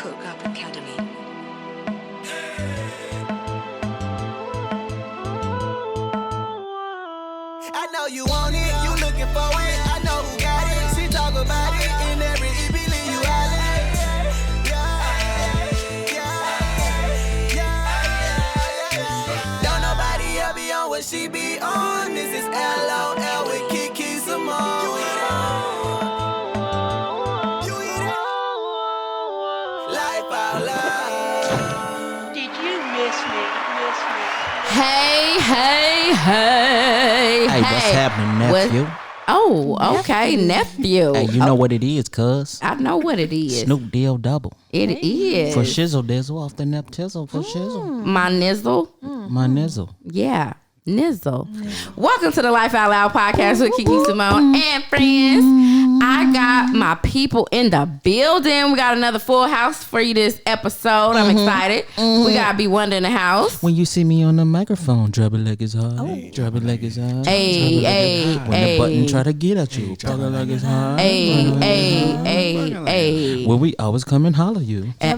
Hookup Academy. I know you want it, you looking for it. I know who got it. She talk about it in every EP, leave you Don't nobody ever be on what she be on. This is LOL with QuiQui Symone. Life out loud. Did you miss me? Hey. Hey, what's happening, nephew? Oh, okay, nephew. Hey, you know what it is, cuz? I know what it is. Snoop Deal double. It is. For shizzle dizzle off the nep tizzle for shizzle. My nizzle. My nizzle. Yeah, nizzle. Welcome to the Life Out Loud podcast with QuiQui Symone and friends. I got my people in the building. We got another full house for you this episode. I'm excited. We got B Wonder in the house. When you see me on the microphone, drop it like it's hot. Drop it like it's hot. Hey. When the button try to get at you, drop it like it's hot. Hey. Well, we always come and holler you. Hey.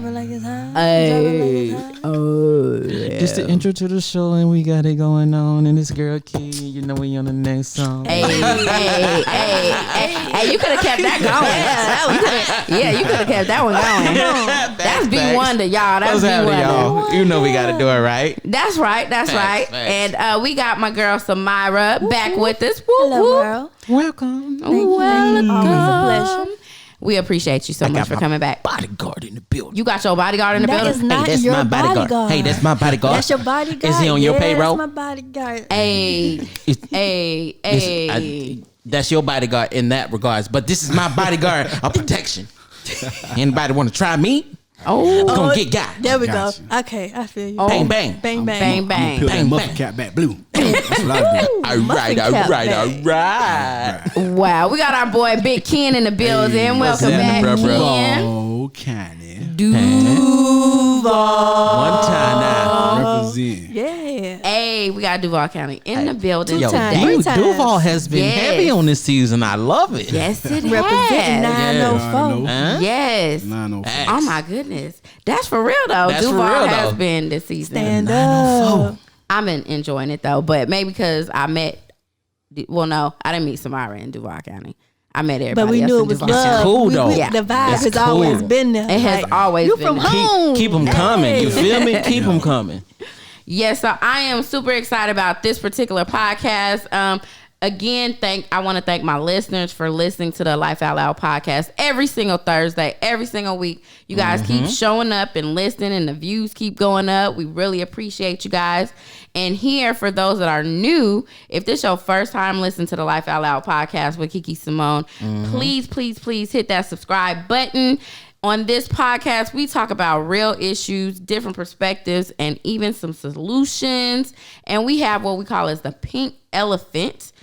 Just the intro to the show, and we got it going on. And this girl Key, you know we on the next song. Hey, you could have kept that going. You could have kept that one going. That's B Wonder, y'all. That's What's B happening, Wonder. y'all? You know we got to do it right. That's right. Facts. And we got my girl Samira back with us. Hello, girl. Welcome. Welcome. Always a pleasure. We appreciate you so much for coming back. Bodyguard in the building. You got your bodyguard in the That building? is not That's your my bodyguard. Hey, that's my bodyguard. That's your bodyguard. Is he on your payroll? That's my bodyguard. Hey. That's your bodyguard in that regards, but this is my bodyguard of protection. Anybody want to try me? Oh. Gonna get got. There we go. Gotcha. Okay, I feel you. Bang bang. Bang, bang. Bang, bang. Peel that Bang, muffin bang. cap back blue. That's what I do. All right. Wow. We got our boy Big Ken in the building. Hey, Welcome what's back, happening, bro? Ken. Oh, Candy. One time now. Represent. Yeah. Hey, we got Duval County in the building Yo, today. Three times. Duval has been Yes. heavy on this season. I love it. Yes, it Representing has. 904. Huh? Yes. 904. Oh my goodness. That's for real though. That's for Duval real, has though. been this season. Stand up. I've been enjoying it though, but maybe because I met, well, no, I didn't meet Samara in Duval County. I met everybody But we else knew in it was Duval County. love. cool, though. Yeah. The vibe That's has cool. always been there. It has always you been from there. home. Keep them coming. You feel me? Keep them coming. Yes, so I am super excited about this particular podcast. Again, I want to thank my listeners for listening to the Life Out Loud podcast every single Thursday, every single week. You guys keep showing up and listening, and the views keep going up. We really appreciate you guys. And here, for those that are new, if this is your first time listening to the Life Out Loud podcast with QuiQui Symone, please hit that subscribe button. On this podcast, we talk about real issues, different perspectives, and even some solutions. And we have what we call as the pink elephant,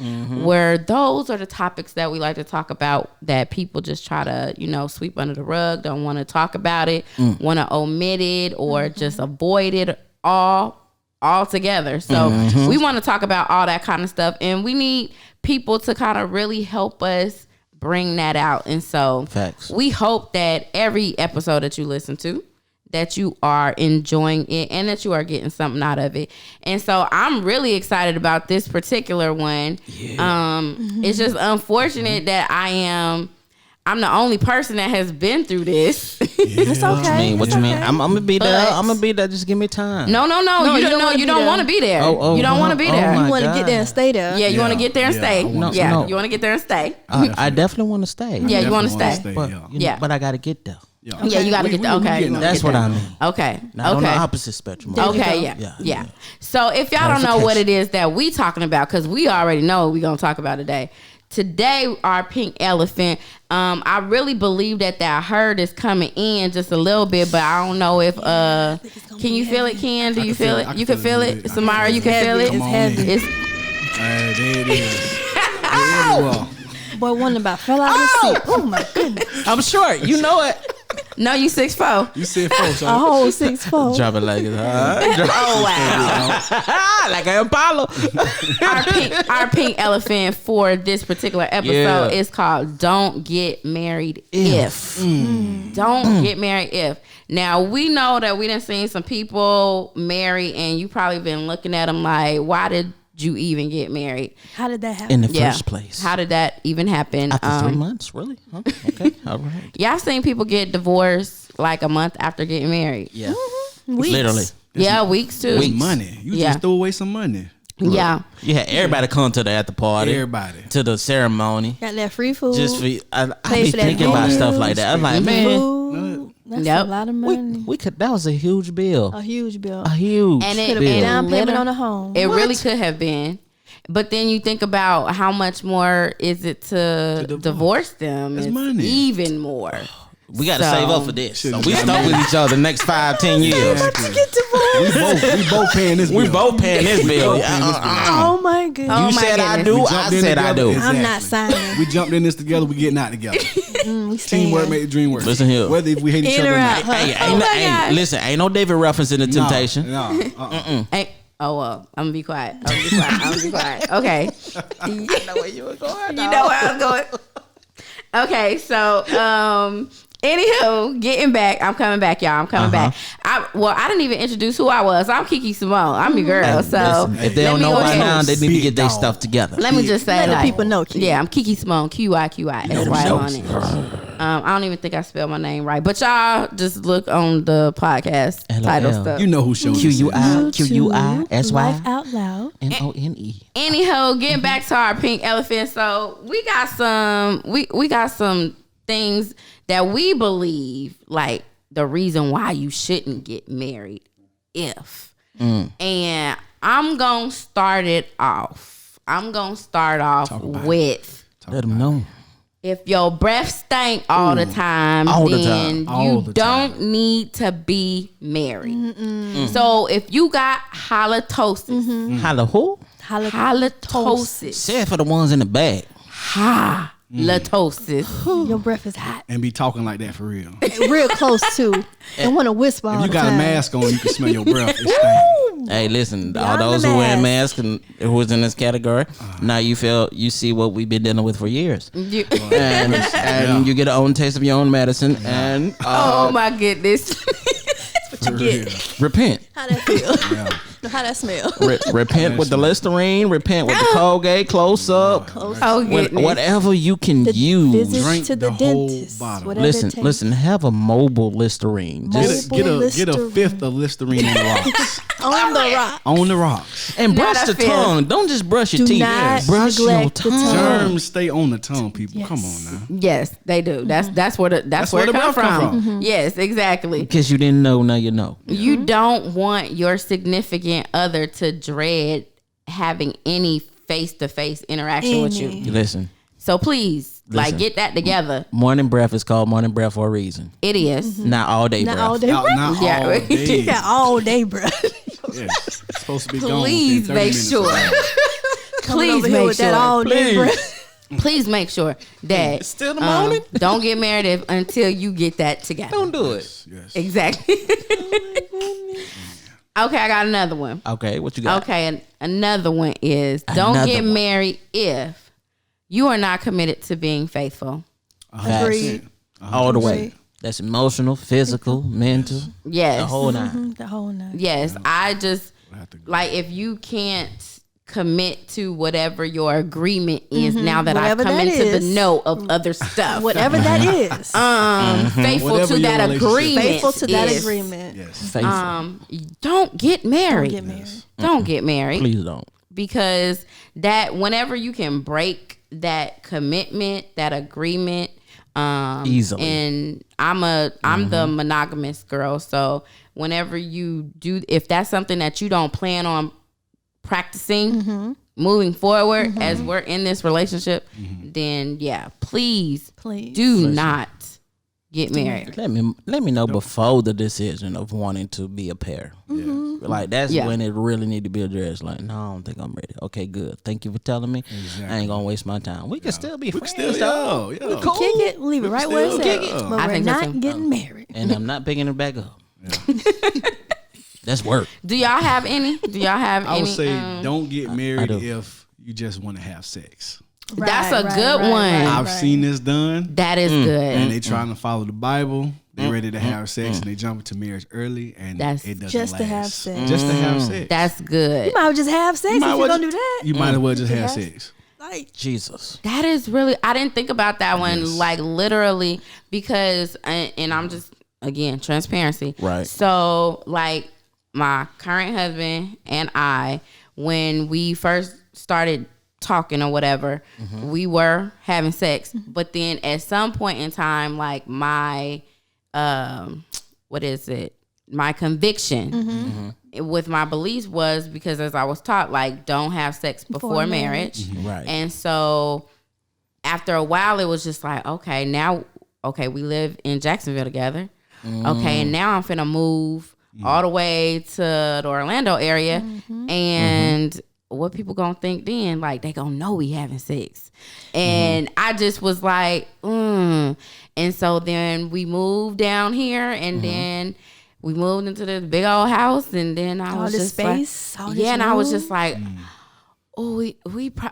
where those are the topics that we like to talk about that people just try to, sweep under the rug, don't want to talk about it, want to omit it, or just avoid it altogether. So we want to talk about all that kind of stuff. And we need people to kind of really help us bring that out. And so Facts. we hope that every episode that you listen to, that you are enjoying it and that you are getting something out of it. And so I'm really excited about this particular one. It's just unfortunate that I'm the only person that has been through this. It's okay. What you mean? I'm gonna be there. I'm gonna be there. Just give me time. No. You don't want to be there. Oh, you don't want to be there. my You want to God. get there and stay there. Yeah, you want to get there and Yeah, stay. I wanna Yeah, stay. you want to get there and stay. I definitely want to stay. Yeah, you want to Definitely stay. But, yeah. Yeah. but I gotta get there. Yeah, you got to get there. Okay. getting there. That's what I mean. Okay. Not on the Okay. opposite spectrum. Okay, you yeah. So if y'all don't know what Clarification. it is that we talking about, because we already know what we're going to talk about today. Today, our pink elephant, I really believe that herd is coming in just a little bit, but I don't know if, can you feel it, Ken? Do you feel it? You can feel it? Samara, you can feel it? It's heavy. It's There it is. There you are. Boy, one about fell out of the seat. Oh my goodness. I'm short. You know it. No, you 6'4". You said 4, so A whole 6'4". Drop it like it's hot. Oh wow. Like an Impala. Our pink elephant for this particular episode is called "Don't Get Married If." Don't get married if. Now we know that we done seen some people marry, and you probably been looking at them like, why did you even get married? How did that happen? In the first place. How did that even happen? After 3 months, really? Huh? Okay, all right. Yeah, I've seen people get divorced like a month after getting married. Yeah, Weeks. literally. Yeah, weeks too. it's money. You just threw away some money. Yeah. You had everybody come to the after party. Everybody. To the ceremony. Got that free food. Just for I Pay be for that thinking about food. stuff like that. I'm like, man, food. That's Yep. a lot of money. we could. That was a huge bill. A huge bill. A huge And it- Could have bill. been down payment Liter- on a home. It really could have been. But then you think about how much more is it to divorce them? That's It's money. even more. We got to So- save up for this. So Should've we got stuck married. with each other the next 5-10 years. We both paying this bill. We both paying this bill. Oh my goodness. Oh, You my said I goodness. do. We I jumped in said I together. do. I'm not signing. We jumped in this together. We getting out together. We staying. Teamwork make the dream work. Listen here. Whether if we hate each In other or or out, not. huh? Hey, listen, ain't no David reference in the Temptation. No. Hey, oh well, I'm gonna be quiet. I'm gonna be quiet. Okay. I know where you were going. You know where I was going. Okay, so anywho, getting back, I'm coming back, y'all. I'm coming back. I didn't even introduce who I was. I'm QuiQui Symone. I'm your girl. So Listen, if they don't let me know go by ahead. now, they need to Big get their dog. stuff together. Let me just say, Let the like, people know, Key. Yeah, I'm QuiQui Symone, QuiQui, that's right know. on it. I don't even think I spelled my name right, but y'all just look on the podcast title LOL. stuff. You know who showed Life QUISYMONE. out loud. Anyhow, getting back to our pink elephant, so we got some things that we believe like the reason why you shouldn't get married if. And I'm gonna start it off. With Let them know. if your breath stank all the time, All the then time. All you the don't time. need to be married. So if you got halitosis, Holla who? halitosis, Say it for the ones in the back. halitosis. Your breath is hot. and be talking like that for real. Real close too. And want to whisper all If you the got time. a mask on, you can smell your breath. It stank. Hey, listen, all Beyond those the who wear mask. masks and who was in this category, now you see what we've been dealing with for years. You- And you get an own taste of your own medicine and oh my goodness. For real. repent. How that feel? How that smell? Repent with the Listerine, repent with the Colgate, close up, Oh goodness. whatever you can use. Visits Drink to the the whole dentist. bottle. Whatever it Listen, takes. listen, have a mobile Listerine. Just Get a Listerine. fifth of Listerine on the rocks. On the rock. On the rocks. and brush Not a the fifth. tongue. Don't just brush your Do teeth. not Brush your neglect the tongue. tongue. Germs stay on the tongue, people. Yes. Come on now. Yes, they do. That's where where it the come breath come from. Yes, exactly. Because you didn't know, now you know. You don't want your significant other to dread having any face-to-face interaction with you. Listen, So please, like, Listen. get that together. morning breath is called morning breath for a reason. It is. Not all day Not breath. all day. Not Yeah. all day. Yeah, all day, bro. Yeah. It's supposed to be gone. Please within 30 make minutes. sure. Coming over Please here make with that all sure. day, bro. Please make sure that still the morning? don't get married until you get that together. Don't do it. Yes. Exactly. Okay, I got another one. Okay, what you got? Okay, and another one is don't Another get one. married if you are not committed to being faithful. Agreed. All the way. That's emotional, physical, mental, Yes. the whole nine. The whole night. Yes. I just have to go. like if you can't commit to whatever your agreement is now that Whatever I've come that into is. the know of other stuff. Whatever that is. Faithful Whatever to your that relationship agreement. Faithful to that is, agreement. Yes. Faithful. Don't get married. Get married. Don't get married. Please don't. Because that whenever you can break that commitment, that agreement, Easily. And I'm the monogamous girl, so whenever you do, if that's something that you don't plan on practicing moving forward as we're in this relationship, then yeah, please do not get married. Let me know before the decision of wanting to be a pair. Like that's Yeah. when it really need to be addressed. Like, no, I don't think I'm ready. Okay, good. Thank you for telling me. I ain't gonna waste my time. We can still be friends. Still, yo. Kick it, leave it right where it's still at. go. But I we're think so not too. getting married. and I'm not picking it back up. That's work. Do y'all have any? I would say don't get married do. if you just want to have sex. That's a good one. I've seen this done. That is good. And they trying to follow the Bible. They ready to have sex and they jump into marriage early and That's it doesn't just last. to have sex. Just to have sex. That's good. You might as well just have sex if might you're well gonna do that. You might as well just have sex. Like, Jesus. That is really, I didn't think about that one, Yes. like literally, because, and I'm just, again, transparency. Right. So, like, my current husband and I, when we first started talking or whatever, we were having sex. But then at some point in time, like, my, my conviction with my beliefs was because, as I was taught, like, don't have sex before marriage. Right. And so after a while, it was just like, okay, we live in Jacksonville together. Okay, and now I'm finna move all the way to the Orlando area. And what people gonna think then? Like, they gonna know we having sex. And I just was like, And so then we moved down here, and then we moved into this big old house, and then I all was this just space, like, all this and I was room. just like, oh,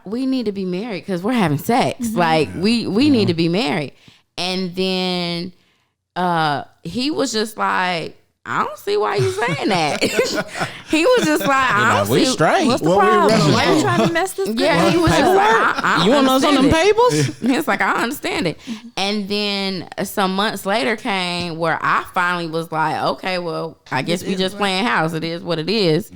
we need to be married because we're having sex. Like, we need to be married. And then he was just like, I don't see why you saying that. He was just like, I don't we see straight. what's the What we problem. running why you trying to mess this up? Yeah, he was just like, I You want those on them understand it. papers? It's like, I understand it. And then some months later came where I finally was like, okay, well, I guess we just playing house. It is what it is.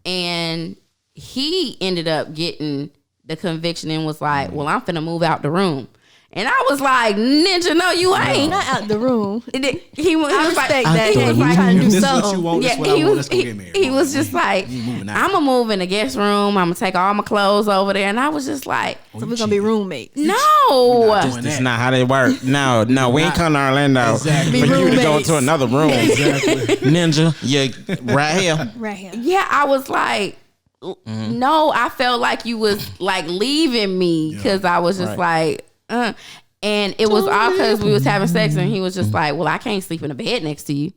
And he ended up getting the conviction and was like, well, I'm finna move out the room. And I was like, Ninja, no, you ain't. Not out the room. He was I like, respect that. he was like, trying to If do this is what something. you want, this is what I he want, was, let's go get married. he was just like, moving out. I'm gonna move in the guest room. I'm gonna take all my clothes over there. And I was just like, So we're gonna be roommates. no. That's not how they work. No, we ain't come to Orlando Exactly. for you to go roommates. into another room. Ninja, you right here. Right here. Yeah, I was like, no, I felt like you was like leaving me because I was just like, And it was all because we was having sex, and he was just like, well, I can't sleep in a bed next to you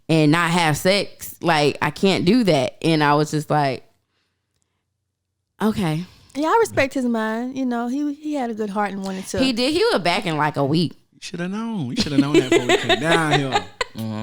and not have sex. Like, I can't do that. And I was just like, okay. Yeah, I respect his mind. You know, he had a good heart and wanted to. He did. He was back in like a week. You should have known. You should have known that before we came down here.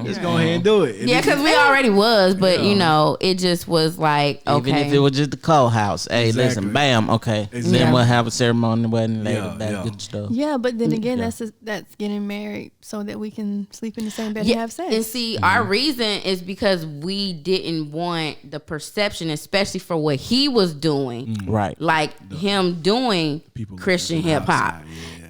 Just go ahead and do it. Yeah, because we already was, but you know, it just was like, okay. Even if it was just the co-house. Hey, Exactly. listen, bam, okay. Exactly. Then we'll have a ceremony, wedding later, Yeah, that yeah. good stuff. Yeah, but then again, that's getting married so that we can sleep in the same bed and have sex. And see, our reason is because we didn't want the perception, especially for what he was doing, Right. like him doing people Christian looking hip hop outside,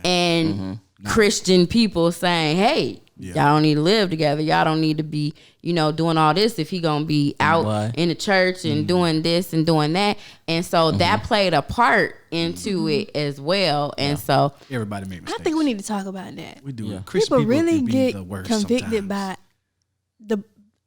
and Christian people saying, hey, y'all don't need to live together. Y'all don't need to be, you know, doing all this if he gonna be out Why? in the church and doing this and doing that. And so that played a part into it as well. And so Everybody make mistakes. I think we need to talk about that. We do. Yeah. Christian People really can be get the worst convicted sometimes. by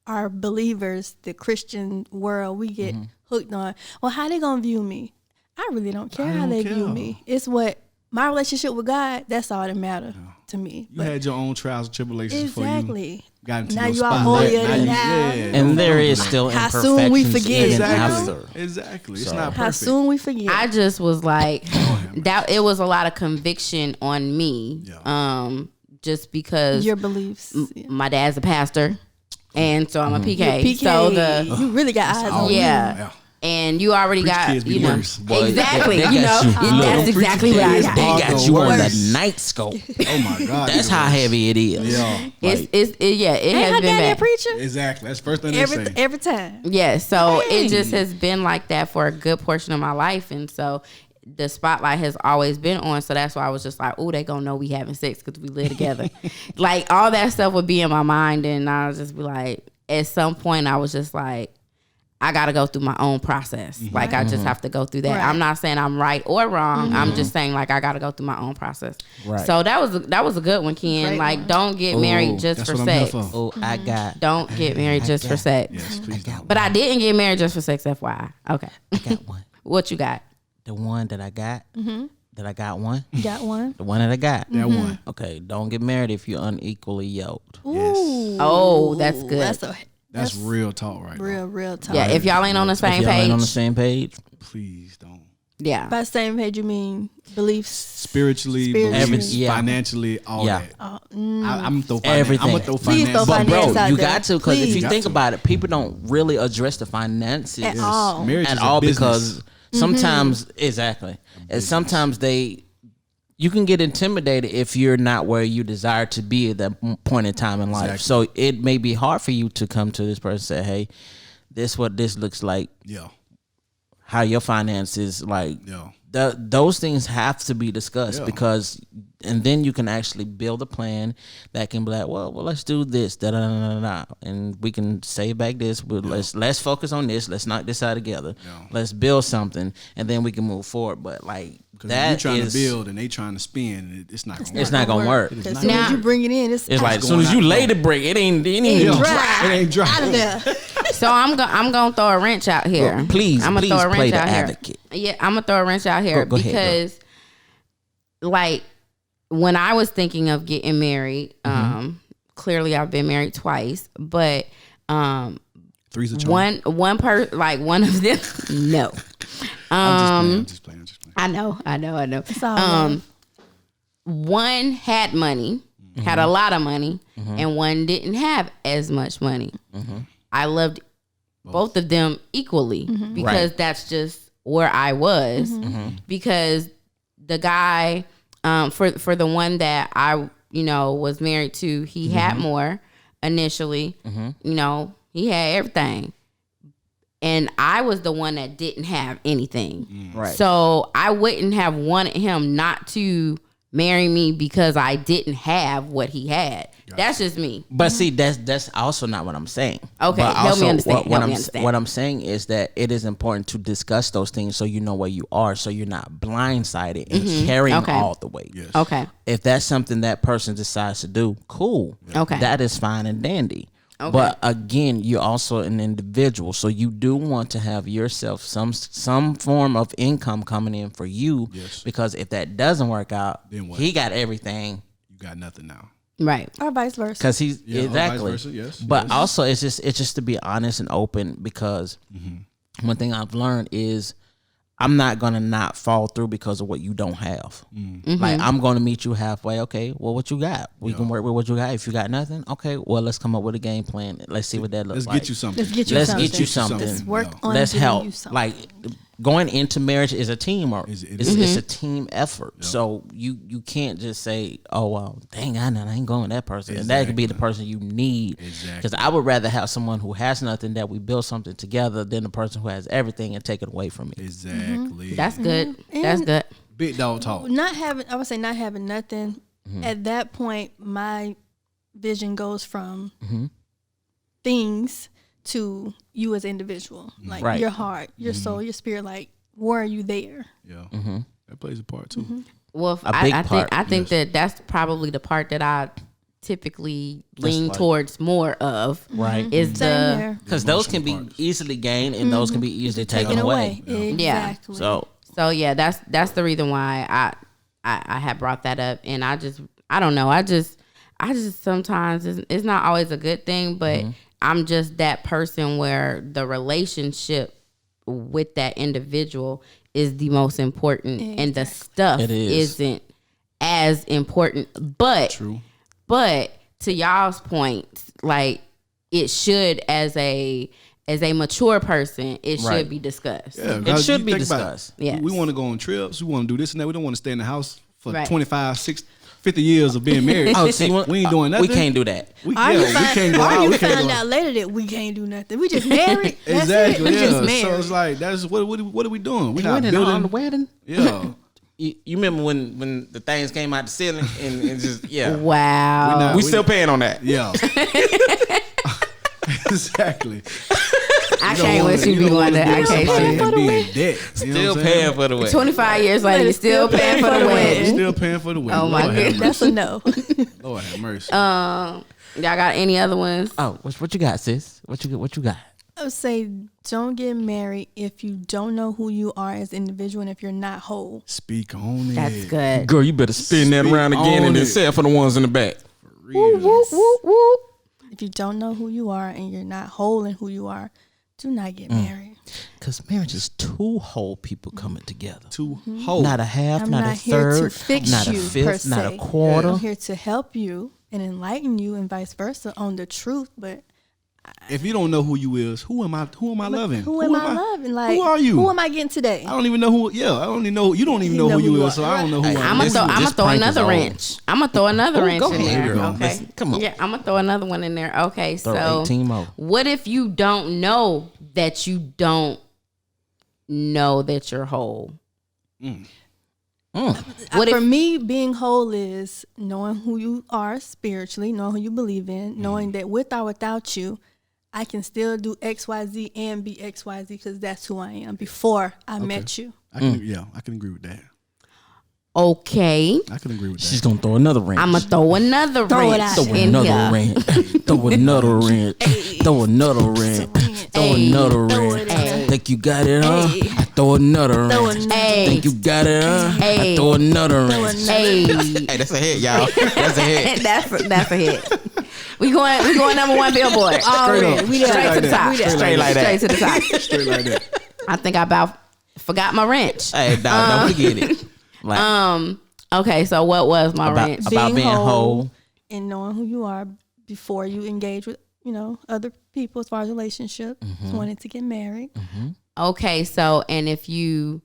our believers, the Christian world. We get hooked on, well, how they gonna view me? I really don't care how don't they care. view me. It's what my relationship with God, that's all that matter to me. You had your own trials and tribulations before you Exactly. got into Now your you are spotlight. holier than you- thou. And there is still How imperfections soon we forget, even you know? after. Exactly. It's So- not How perfect. soon we forget. I just was like, that it was a lot of conviction on me. Just because your beliefs. my dad's a pastor, and so I'm a PK. PK, So you really got eyes on yeah. And you already Preach got, kids be you know, worse. Boy, exactly. they You got know, you. Look, that's exactly what I kids, got. They All got the you on worst. the night scope. Oh my God. That's it how was. heavy it is. Yeah. It Ain't has her been daddy a bad. preacher? Exactly. That's the first thing they say. Every time. Yeah, so Dang. it just has been like that for a good portion of my life, and so the spotlight has always been on. So that's why I was just like, oh, they gonna know we having sex because we live together. Like, all that stuff would be in my mind, and I would just be like, at some point, I was just like, I gotta go through my own process. Like, I just have to go through that. Right. I'm not saying I'm right or wrong. I'm just saying, like, I gotta go through my own process. Right. So that was a good one, Ken. Great like, one. don't get married just That's for what I'm here sex. for. Oh, I got Don't get married just for sex. Yes, please don't. But I didn't get married just for sex, FYI. Okay. one. What you got? The one that I got, That I got one. Got one? The one that I got. That one. Okay, don't get married if you're unequally yoked. Ooh. Oh, that's good. That's real talk right now. real talk. Yeah, if y'all ain't on the same If y'all ain't page. on the same page, Please don't. Yeah. By same page, you mean beliefs? Spiritually, Spiritually. beliefs, Yeah. financially, all Yeah. that. I'm throw Everything. I'm gonna throw Please finance. throw but bro, finance out you there. got to, because if Please. you Got think to. about it, people don't really address the finances At all. Marriage at is a all business. because sometimes and sometimes you can get intimidated if you're not where you desire to be at that point in time in life. Exactly. So it may be hard for you to come to this person and say, hey, this what this looks like, Yeah. how your finances like. Yeah. Those things have to be discussed Yeah. because, and then you can actually build a plan that can be like, well, let's do this, and we can save back this. But let's focus on this. Let's knock this out together. Yeah. Let's build something, and then we can move forward. But like Because that you're trying is, to build and they trying to spin, it's not gonna work. it's not gonna work. As not soon gonna as you work. bring it in, it's It's like out. as soon as you lay the brick, it ain't It's dry. dry. It ain't dry. Out of there. So I'm gonna throw a wrench out here. Well, please I'm gonna throw a wrench play the out here. advocate. Yeah, I'm gonna throw a wrench out here Go ahead, because, like, when I was thinking of getting married, clearly I've been married twice, but Three's a charm. one of them, no. I'm just playing. I know. It's all right. One had money, had a lot of money, and one didn't have as much money. I loved both of them equally because Right. that's just where I was. Because the guy, for the one that I was married to, he had more initially. He had everything, and I was the one that didn't have anything. Right. So I wouldn't have wanted him not to marry me because I didn't have what he had. That's just me. But see, that's also not what I'm saying. Okay, But help me also, understand, What, help me understand. what I'm saying is that it is important to discuss those things so you know where you are, so you're not blindsided and carrying Okay. all the weight. Yes. Okay. If that's something that person decides to do, cool. Okay. That is fine and dandy. Okay. But again, you're also an individual, so you do want to have yourself some form of income coming in for you. Yes. Because if that doesn't work out, Then what? he got everything. You got nothing now. Right. Or vice versa. Because he's Yeah, or exactly. vice versa, yes, But yes. also, it's just to be honest and open. Because one thing I've learned is I'm not gonna not fall through because of what you don't have. Like I'm gonna meet you halfway. Okay, well, what you got? We can work with what you got. If you got nothing, okay, well, let's come up with a game plan. Let's see what that looks Let's like. get you something. Let's get you Let's something. get you something. Let's work Yeah. on Let's getting help. you something. Like going into marriage is a team or It it's, is. it's a team effort. So you can't just say, oh well, dang, I ain't going with that person, and that could be the person you need. Exactly. Because I would rather have someone who has nothing that we build something together than the person who has everything and take it away from me. Exactly. That's good. And- That's good. big dog talk. I would say not having nothing. Mm-hmm. At that point, my vision goes from things to you as an individual, like Right. your heart, your soul, your spirit. Like, where are you there? Yeah. That plays a part too. Well, if A big part, I think that that's probably the part that I typically lean like- towards more of. Right. Is Same the here. Because those can be easily gained and those can be easily taken In a away. way, exactly. So so yeah, that's the reason why I had brought that up, and I don't know, I just sometimes it's not always a good thing, but I'm just that person where the relationship with that individual is the most important, and the stuff It is. isn't as important. But True. but to y'all's point, like it should as a mature person, it Right. should be discussed. Yeah, It 'cause should you be think about it. discussed. Yes. We want to go on trips. We want to do this and that. We don't want to stay in the house for Right. 25, 60, 50 years of being married. oh, see, we ain't doing nothing. We can't do that. We, Or yeah, you we can't go or out. you We can't find go out later that we can't do nothing. We just married. That's Exactly. it. We Yeah. just So married. it's like that's what are we doing? We You not went in on the building. wedding. Yeah. You remember when the things came out the ceiling and just Wow. not- we still paying on that. Yeah. Exactly. I can't wait you be going to I can't Somebody see. and be in debt. You know Still what I'm paying saying? for the wedding. 25 years later, you're still paying for the wedding. Still paying for the wedding. Oh, my Lord have goodness. That's a no. mercy. Lord have mercy. Y'all got any other ones? Oh, what you got, sis? What you got? I would say don't get married if you don't know who you are as an individual and if you're not whole. Speak on it. That's good. Girl, you better spin that Speak around again on and then it. say it for the ones in the back. Woo, woo, woo, woo. If you don't know who you are and you're not whole in who you are, do not get married. Because marriage is two whole people coming together. To hold. Not a half, I'm not not a here to third, fix not a you, per fifth, not a se. quarter. I'm here to help you and enlighten you and vice versa on the truth. But If you don't know who you is, who am I loving? who am I loving? Like, who are you? Who am I getting today? I don't even know who. Yeah, I don't even know. You don't even know who you is, so I don't know who. I'm gonna This throw prank is another on. wrench. I'm gonna throw another wrench go in ahead, there. girl. Okay, Listen, come on. Yeah, I'm gonna throw another one in there. Okay, Throw so 18 more. what if you don't know that you don't know that you're whole? What For if me, being whole is knowing who you are spiritually, knowing who you believe in, knowing that with or without you, I can still do X, Y, Z and be X, Y, Z because that's who I am before I met you. I can, yeah, I can agree with that. okay? I can agree with that. She's going to throw another wrench. I'm gonna throw another Throw it wrench out Throw there. in another here. wrench. Throw another wrench. Throw another wrench. Throw Hey. another Throw wrench. it in there. Think you got it, huh? Hey. I throw another Throw wrench. another Hey. Think you got it, huh? I Hey. throw another wrench. another- Hey, Hey, that's a hit, y'all. That's a hit. that's a hit. We going number one Billboard. Already. We there. Straight to the top. Straight like that. Straight to the top. Straight like that. I think I about forgot my wrench. Hey, don't forget it. Like, Okay, so what was my wrench? about being whole. and knowing who you are before you engage with, other people as far as relationships, wanting to get married. Okay, so and if you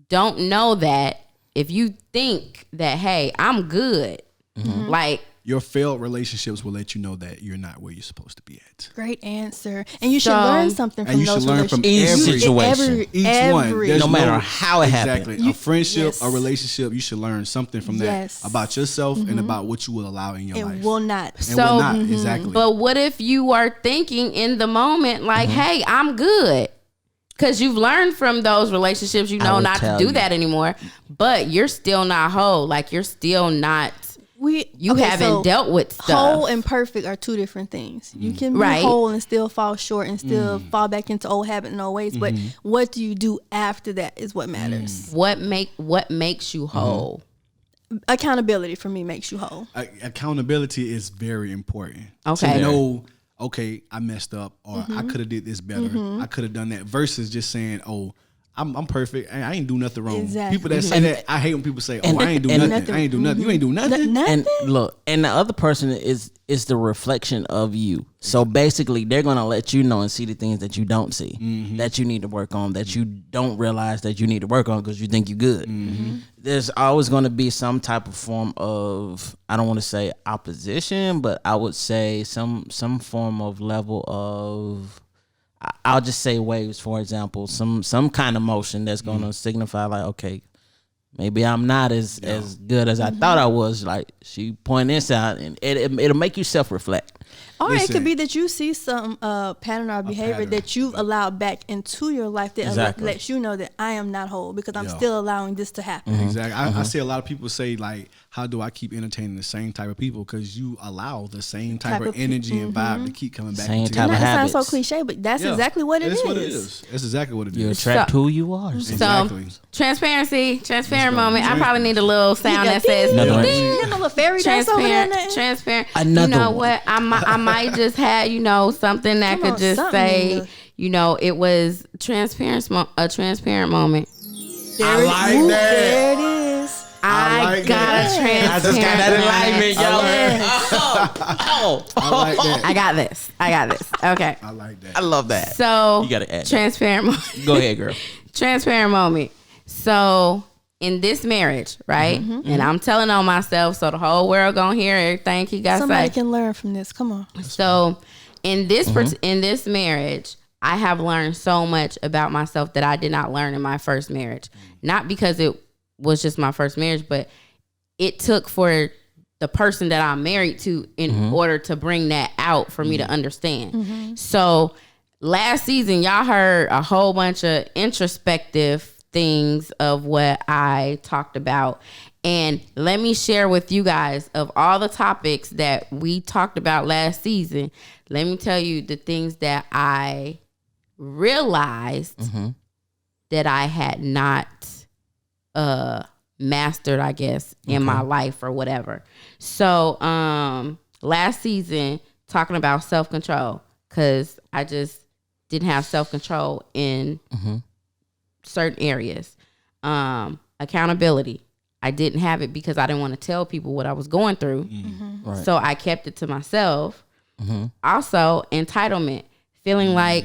don't know that, if you think that, hey, I'm good, like Your failed relationships will let you know that you're not where you're supposed to be at. Great answer. And you should So- learn something from And you those should learn from relationships. every situation. Each one. There's No matter how it happened. Exactly. A friendship, yes. a relationship, you should learn something from Yes. that about yourself and about what you will allow in your It life. will not. and So- will not. Exactly. But what if you are thinking in the moment, like, hey, I'm good? Because you've learned from those relationships, I know will not to tell do you. that anymore, but you're still not whole. Like, you're still not, you haven't dealt with stuff. Whole and perfect are two different things. You can be Right. whole and still fall short and still fall back into old habits and old ways. But what do you do after that is what matters. What makes you whole? Accountability for me makes you whole. Accountability is very important. Okay. To know, okay, I messed up, or I could have did this better. I could have done that. Versus just saying, oh, I'm perfect. I ain't do nothing wrong. Exactly. People that say that, I hate when people say, oh, I ain't do nothing. I ain't do nothing. You ain't do nothing. Nothing. And look, and the other person is the reflection of you. So basically, they're gonna let you know and see the things that you don't see, that you need to work on, that you don't realize that you need to work on because you think you're good. There's always gonna be some type of form of, I don't want to say opposition, but I would say some form of level of, I'll just say waves, for example, some kind of motion that's gonna signify like, okay, maybe I'm not as good as I thought I was. Like, she point this out, and it'll make you self-reflect. Or it Listen. could be that you see some pattern or behavior pattern. that you've allowed back into your life that Exactly. lets you know that I am not whole because I'm Yeah. still allowing this to happen. Exactly. I see a lot of people say, like, how do I keep entertaining the same type of people? Because you allow the same type of energy and vibe to keep coming back Same into type your of life. That sounds so habits. cliche, but that's Yeah. exactly what it That's is. what it is. That's exactly what it You is. attract who you are. Exactly. So, transparent Let's go. moment. I probably need a little sound that says, Another one. Ding, you got no little fairy dance over there. transparent. Another you know one. what? I might just have, something that Come could on, just something say, in the- it was a transparent moment. There it- like ooh, that. There it is. I like got that. a transparent I just got that moment. alignment, yo. I like that. I got this. Okay. I like that. I love that. So You gotta add that. transparent moment. Go ahead, girl. Transparent moment. So in this marriage, right? And I'm telling on myself, so the whole world gonna hear everything he got to Somebody say. can learn from this. Come on. So in this in this marriage, I have learned so much about myself that I did not learn in my first marriage. Not because it was just my first marriage, but it took for the person that I'm married to in order to bring that out for me to understand. So last season, y'all heard a whole bunch of introspective things of what I talked about. And let me share with you guys, of all the topics that we talked about last season, let me tell you the things that I realized that I had not mastered, I guess, in my life or whatever. So last season, talking about self-control, because I just didn't have self-control in certain areas. Accountability. I didn't have it because I didn't want to tell people what I was going through. Right. So I kept it to myself. Also, entitlement. Feeling like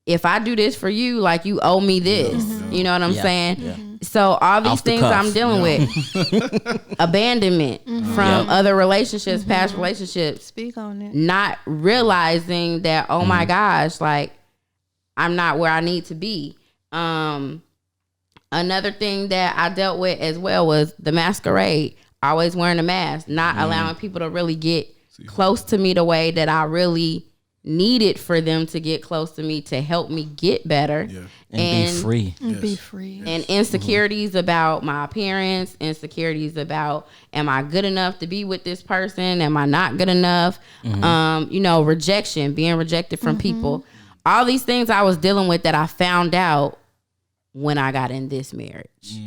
if I do this for you, like you owe me this. You know what I'm saying? Yeah. So all these things I'm dealing with. Abandonment from other relationships, past relationships. Speak on it. Not realizing that, oh my gosh, like I'm not where I need to be. Another thing that I dealt with as well was the masquerade. Always wearing a mask, not allowing people to really get close to me the way that I really needed for them to get close to me to help me get better. And be free. Be free. And insecurities about my appearance, insecurities about, am I good enough to be with this person? Am I not good enough? Rejection, being rejected from people. All these things I was dealing with that I found out when I got in this marriage.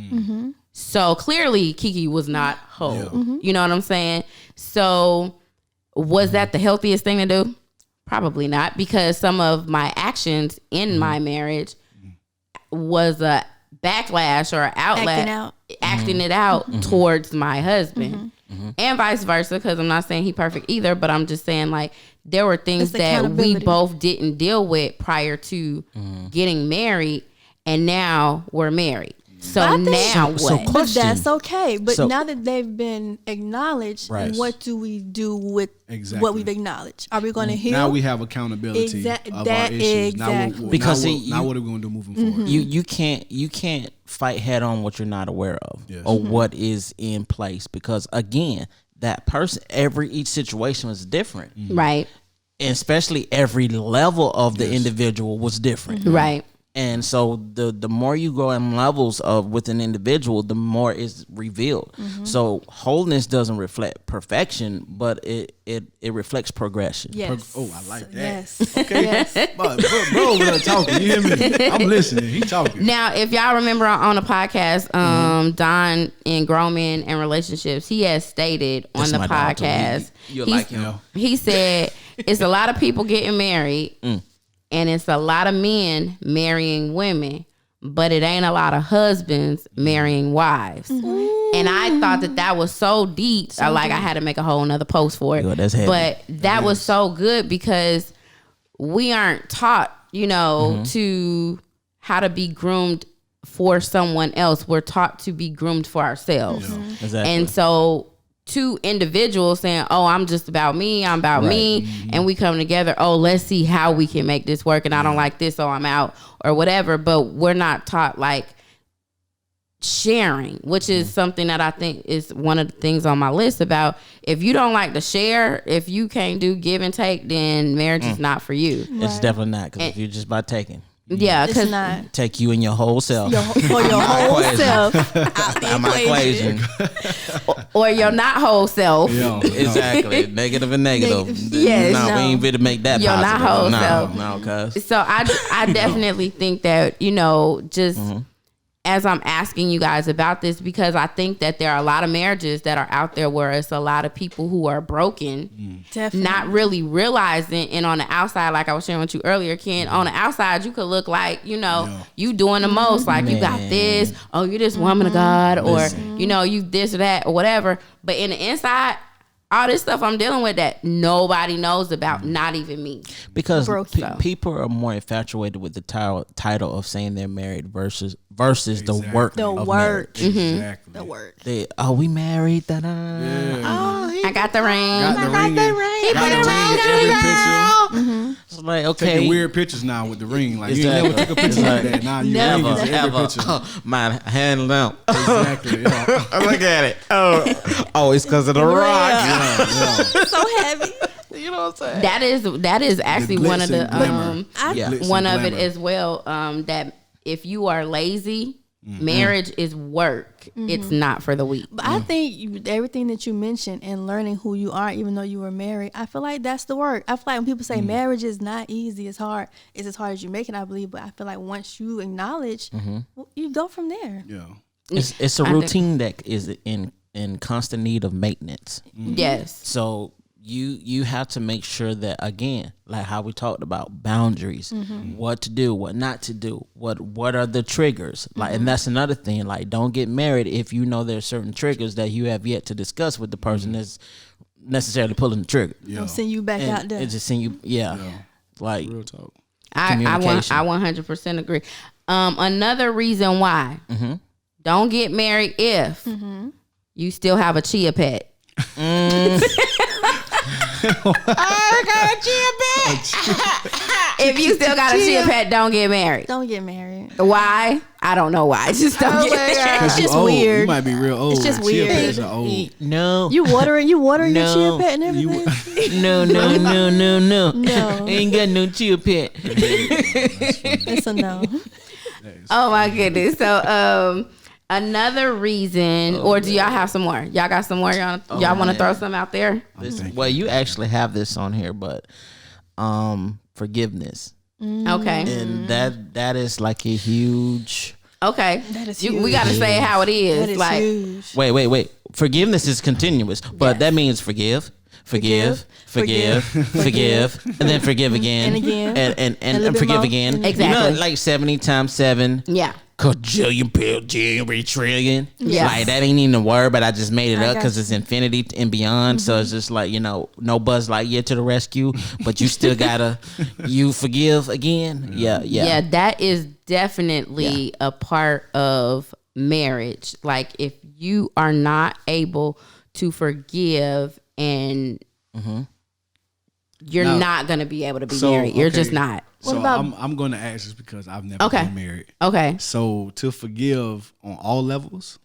So clearly QuiQui was not whole. You know what I'm saying? So was that the healthiest thing to do? Probably not, because some of my actions in my marriage was a backlash or outlet, acting it out towards my husband, and vice versa. Because I'm not saying he perfect either, but I'm just saying like there were things that we both didn't deal with prior to getting married, and now we're married. So now what? But that's okay. But now that they've been acknowledged, what do we do with what we've acknowledged? Are we going to heal? Now we have accountability of our issues. Now what are we going to do moving forward? You can't fight head on what you're not aware of or what is in place, because again, that person, each situation was different, right? And especially every level of the individual was different, right? And so the more you go in levels with an individual, the more is revealed. So wholeness doesn't reflect perfection, but it reflects progression. Yes. I like that. Yes. Okay. Yes. But bro, we're talking. You hear me? I'm listening. He talking. Now, if y'all remember on the podcast, Don in Grown Men and Relationships, he has stated on the podcast, he said it's a lot of people getting married. And it's a lot of men marrying women, but it ain't a lot of husbands marrying wives. And I thought that was so deep. I had to make a whole nother post for it. But that was so good because we aren't taught, to how to be groomed for someone else. We're taught to be groomed for ourselves. Exactly. And so two individuals saying, oh, I'm just about me, I'm about me, and we come together, oh, let's see how we can make this work, and I don't like this, so I'm out, or whatever. But we're not taught like sharing, which is something that I think is one of the things on my list about, if you don't like to share, if you can't do give and take, then marriage is not for you. It's definitely not, because if you're just by taking. Yeah, because take you and your whole self. Your whole self. Out my equation. Or your not whole self. Exactly. Negative and negative. Yes. No, we ain't really make that your positive. Not whole self. No, cuz. So I definitely think that, just as I'm asking you guys about this, because I think that there are a lot of marriages that are out there where it's a lot of people who are broken, not really realizing, and on the outside, like I was sharing with you earlier, Ken, on the outside, you could look like, you doing the most, like you got this, oh, you're this woman of God, or, you this or that or whatever. But in the inside, all this stuff I'm dealing with that nobody knows about, not even me. Because people are more infatuated with the title of saying they're married versus the work of marriage. Exactly. The work. We married? I got the ring. He put a ring on the girl. It's like, okay. Taking weird pictures now with the ring. Like, you never took a picture like that. Now you never. picture. My hand lamp. Exactly. Look at it. Oh, it's because of the rock. So heavy. You know what I'm saying? That is actually one of the one of it glamour as well. That if you are lazy, marriage is work. it's not for the weak. But I think everything that you mentioned and learning who you are, even though you were married, I feel like that's the work. I feel like when people say marriage is not easy, it's hard. It's as hard as you make it, I believe. But I feel like once you acknowledge, you go from there. Yeah. It's a routine that is in constant need of maintenance. Yes. So you have to make sure that, again, like how we talked about boundaries, what to do, what not to do, what are the triggers, like, and that's another thing. Like, don't get married if you know there's certain triggers that you have yet to discuss with the person that's necessarily pulling the trigger. It'll send you back out there. It just send you, like Real talk. I 100% agree. Another reason why don't get married if you still have a chia pet. I got a chia pet. If you still got a chia pet, don't get married. Don't get married. Why? I don't know why. Just don't get married. It's just old. weird. You might be real old. It's just Chia weird. pets are old. no, You watering your chia pet and You- everything? no, No. ain't got no chia pet. It's a no. Oh my goodness. So another reason, or do y'all have some more? Y'all got some more? Y'all want to throw some out there? Well, you actually have this on here, but forgiveness, Okay. and that is like a huge. Okay. That is We huge. got to say it how it is. That is like, huge. Wait. Forgiveness is continuous, but that means forgive, and then forgive again, And again. and A little bit forgive more. again. Exactly. You know, like 70 times 7. yeah. Quadrillion, billion, trillion. Yes. Like, that ain't even a word, but I just made it I up got because it's infinity and beyond. So it's just like, no Buzz Lightyear to the rescue, but you still gotta, you forgive again. Yeah. That is definitely a part of marriage. Like, if you are not able to forgive, and you're Now- not going to be able to be So, married. You're okay. just not. So about- I'm going to ask this because I've never Okay. been married. Okay. So to forgive on all levels,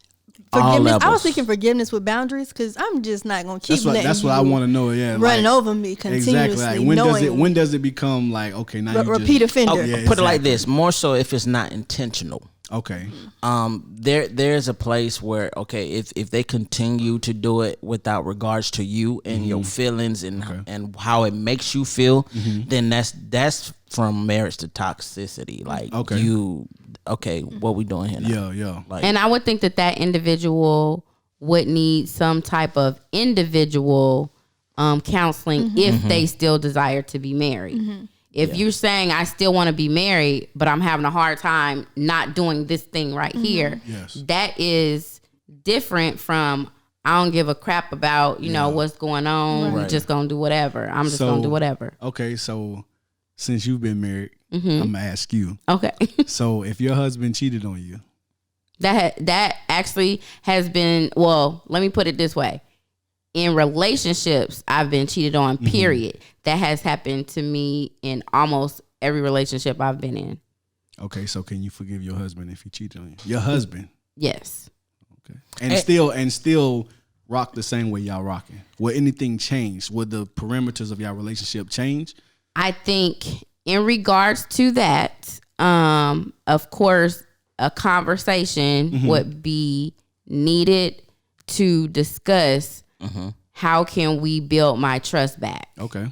Forgiveness. I levels. was thinking forgiveness with boundaries because I'm just not gonna keep that's what I want to know. Yeah, running like, over me continuously. Exactly. Like, knowing when does it become like, okay, now you repeat just, offender? Oh, Yeah, put it like exactly. this: more so if it's not intentional. Okay. There's a place where, okay, if they continue to do it without regards to you and your feelings and how it makes you feel, then that's from marriage to toxicity. Like, what we doing here now? Yeah. Like, And I would think that individual would need some type of individual counseling if they still desire to be married. If you're saying, I still want to be married, but I'm having a hard time not doing this thing right here, Yes. that is different from, I don't give a crap about, what's going on. We're Right. just going to do whatever. I'm just So- going to do whatever. Okay, so since you've been married, I'm gonna ask you. Okay. So if your husband cheated on you, That actually has been, well, let me put it this way. In relationships, I've been cheated on, period. That has happened to me in almost every relationship I've been in. okay, so can you forgive your husband if he cheated on you? Your husband, Yes. okay, and still rock the same way y'all rocking. Will anything change? Would the parameters of y'all relationship change? I think in regards to that, of course, a conversation would be needed to discuss how can we build my trust back. Okay.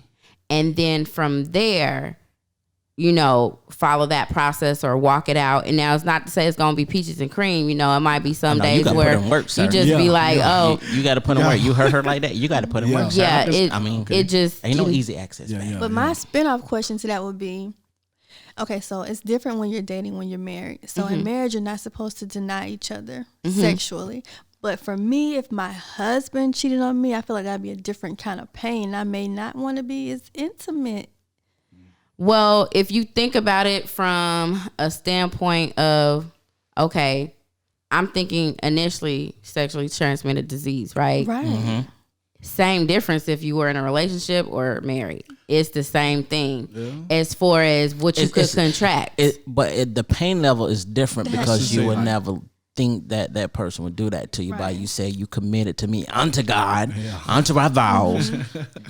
And then from there, follow that process or walk it out. And now it's not to say it's going to be peaches and cream. It might be some No, you days gotta where put in work, sir. you just be Yeah, like, yeah. oh, you got to put in work. You heard her like that. You got to put in Yeah. work. Sir. yeah, it just ain't no easy access. Yeah, back. yeah. But my spin-off question to that would be, okay, so it's different when you're dating, when you're married. So in marriage, you're not supposed to deny each other sexually. But for me, if my husband cheated on me, I feel like that'd be a different kind of pain. I may not want to be as intimate. Well, if you think about it from a standpoint of, okay, I'm thinking initially sexually transmitted disease, right? Right. Same difference if you were in a relationship or married. It's the same thing as far as what you could contract. But the pain level is different because you say would like- never think that that person would do that to you by you say you committed to me unto God, unto our vows.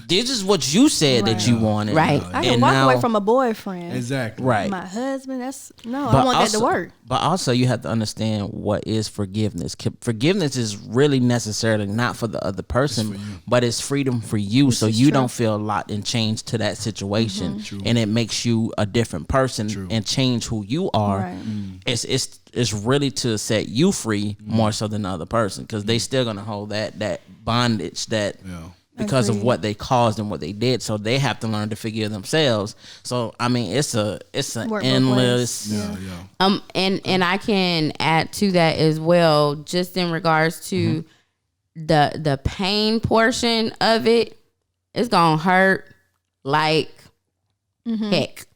This is what you said that you wanted. Right. I can walk away from a boyfriend. Exactly. Right. My husband, I want that to work. But also you have to understand what is forgiveness. Forgiveness is really necessarily not for the other person, but it's freedom for you. So you don't feel locked and chained to that situation. And it makes you a different person and change who you are. Right. It's really to set you free more so than the other person, because they still gonna hold that bondage because of what they caused and what they did. So they have to learn to forgive themselves. So I mean, it's an endless. And I can add to that as well, just in regards to the pain portion of it. It's gonna hurt like heck.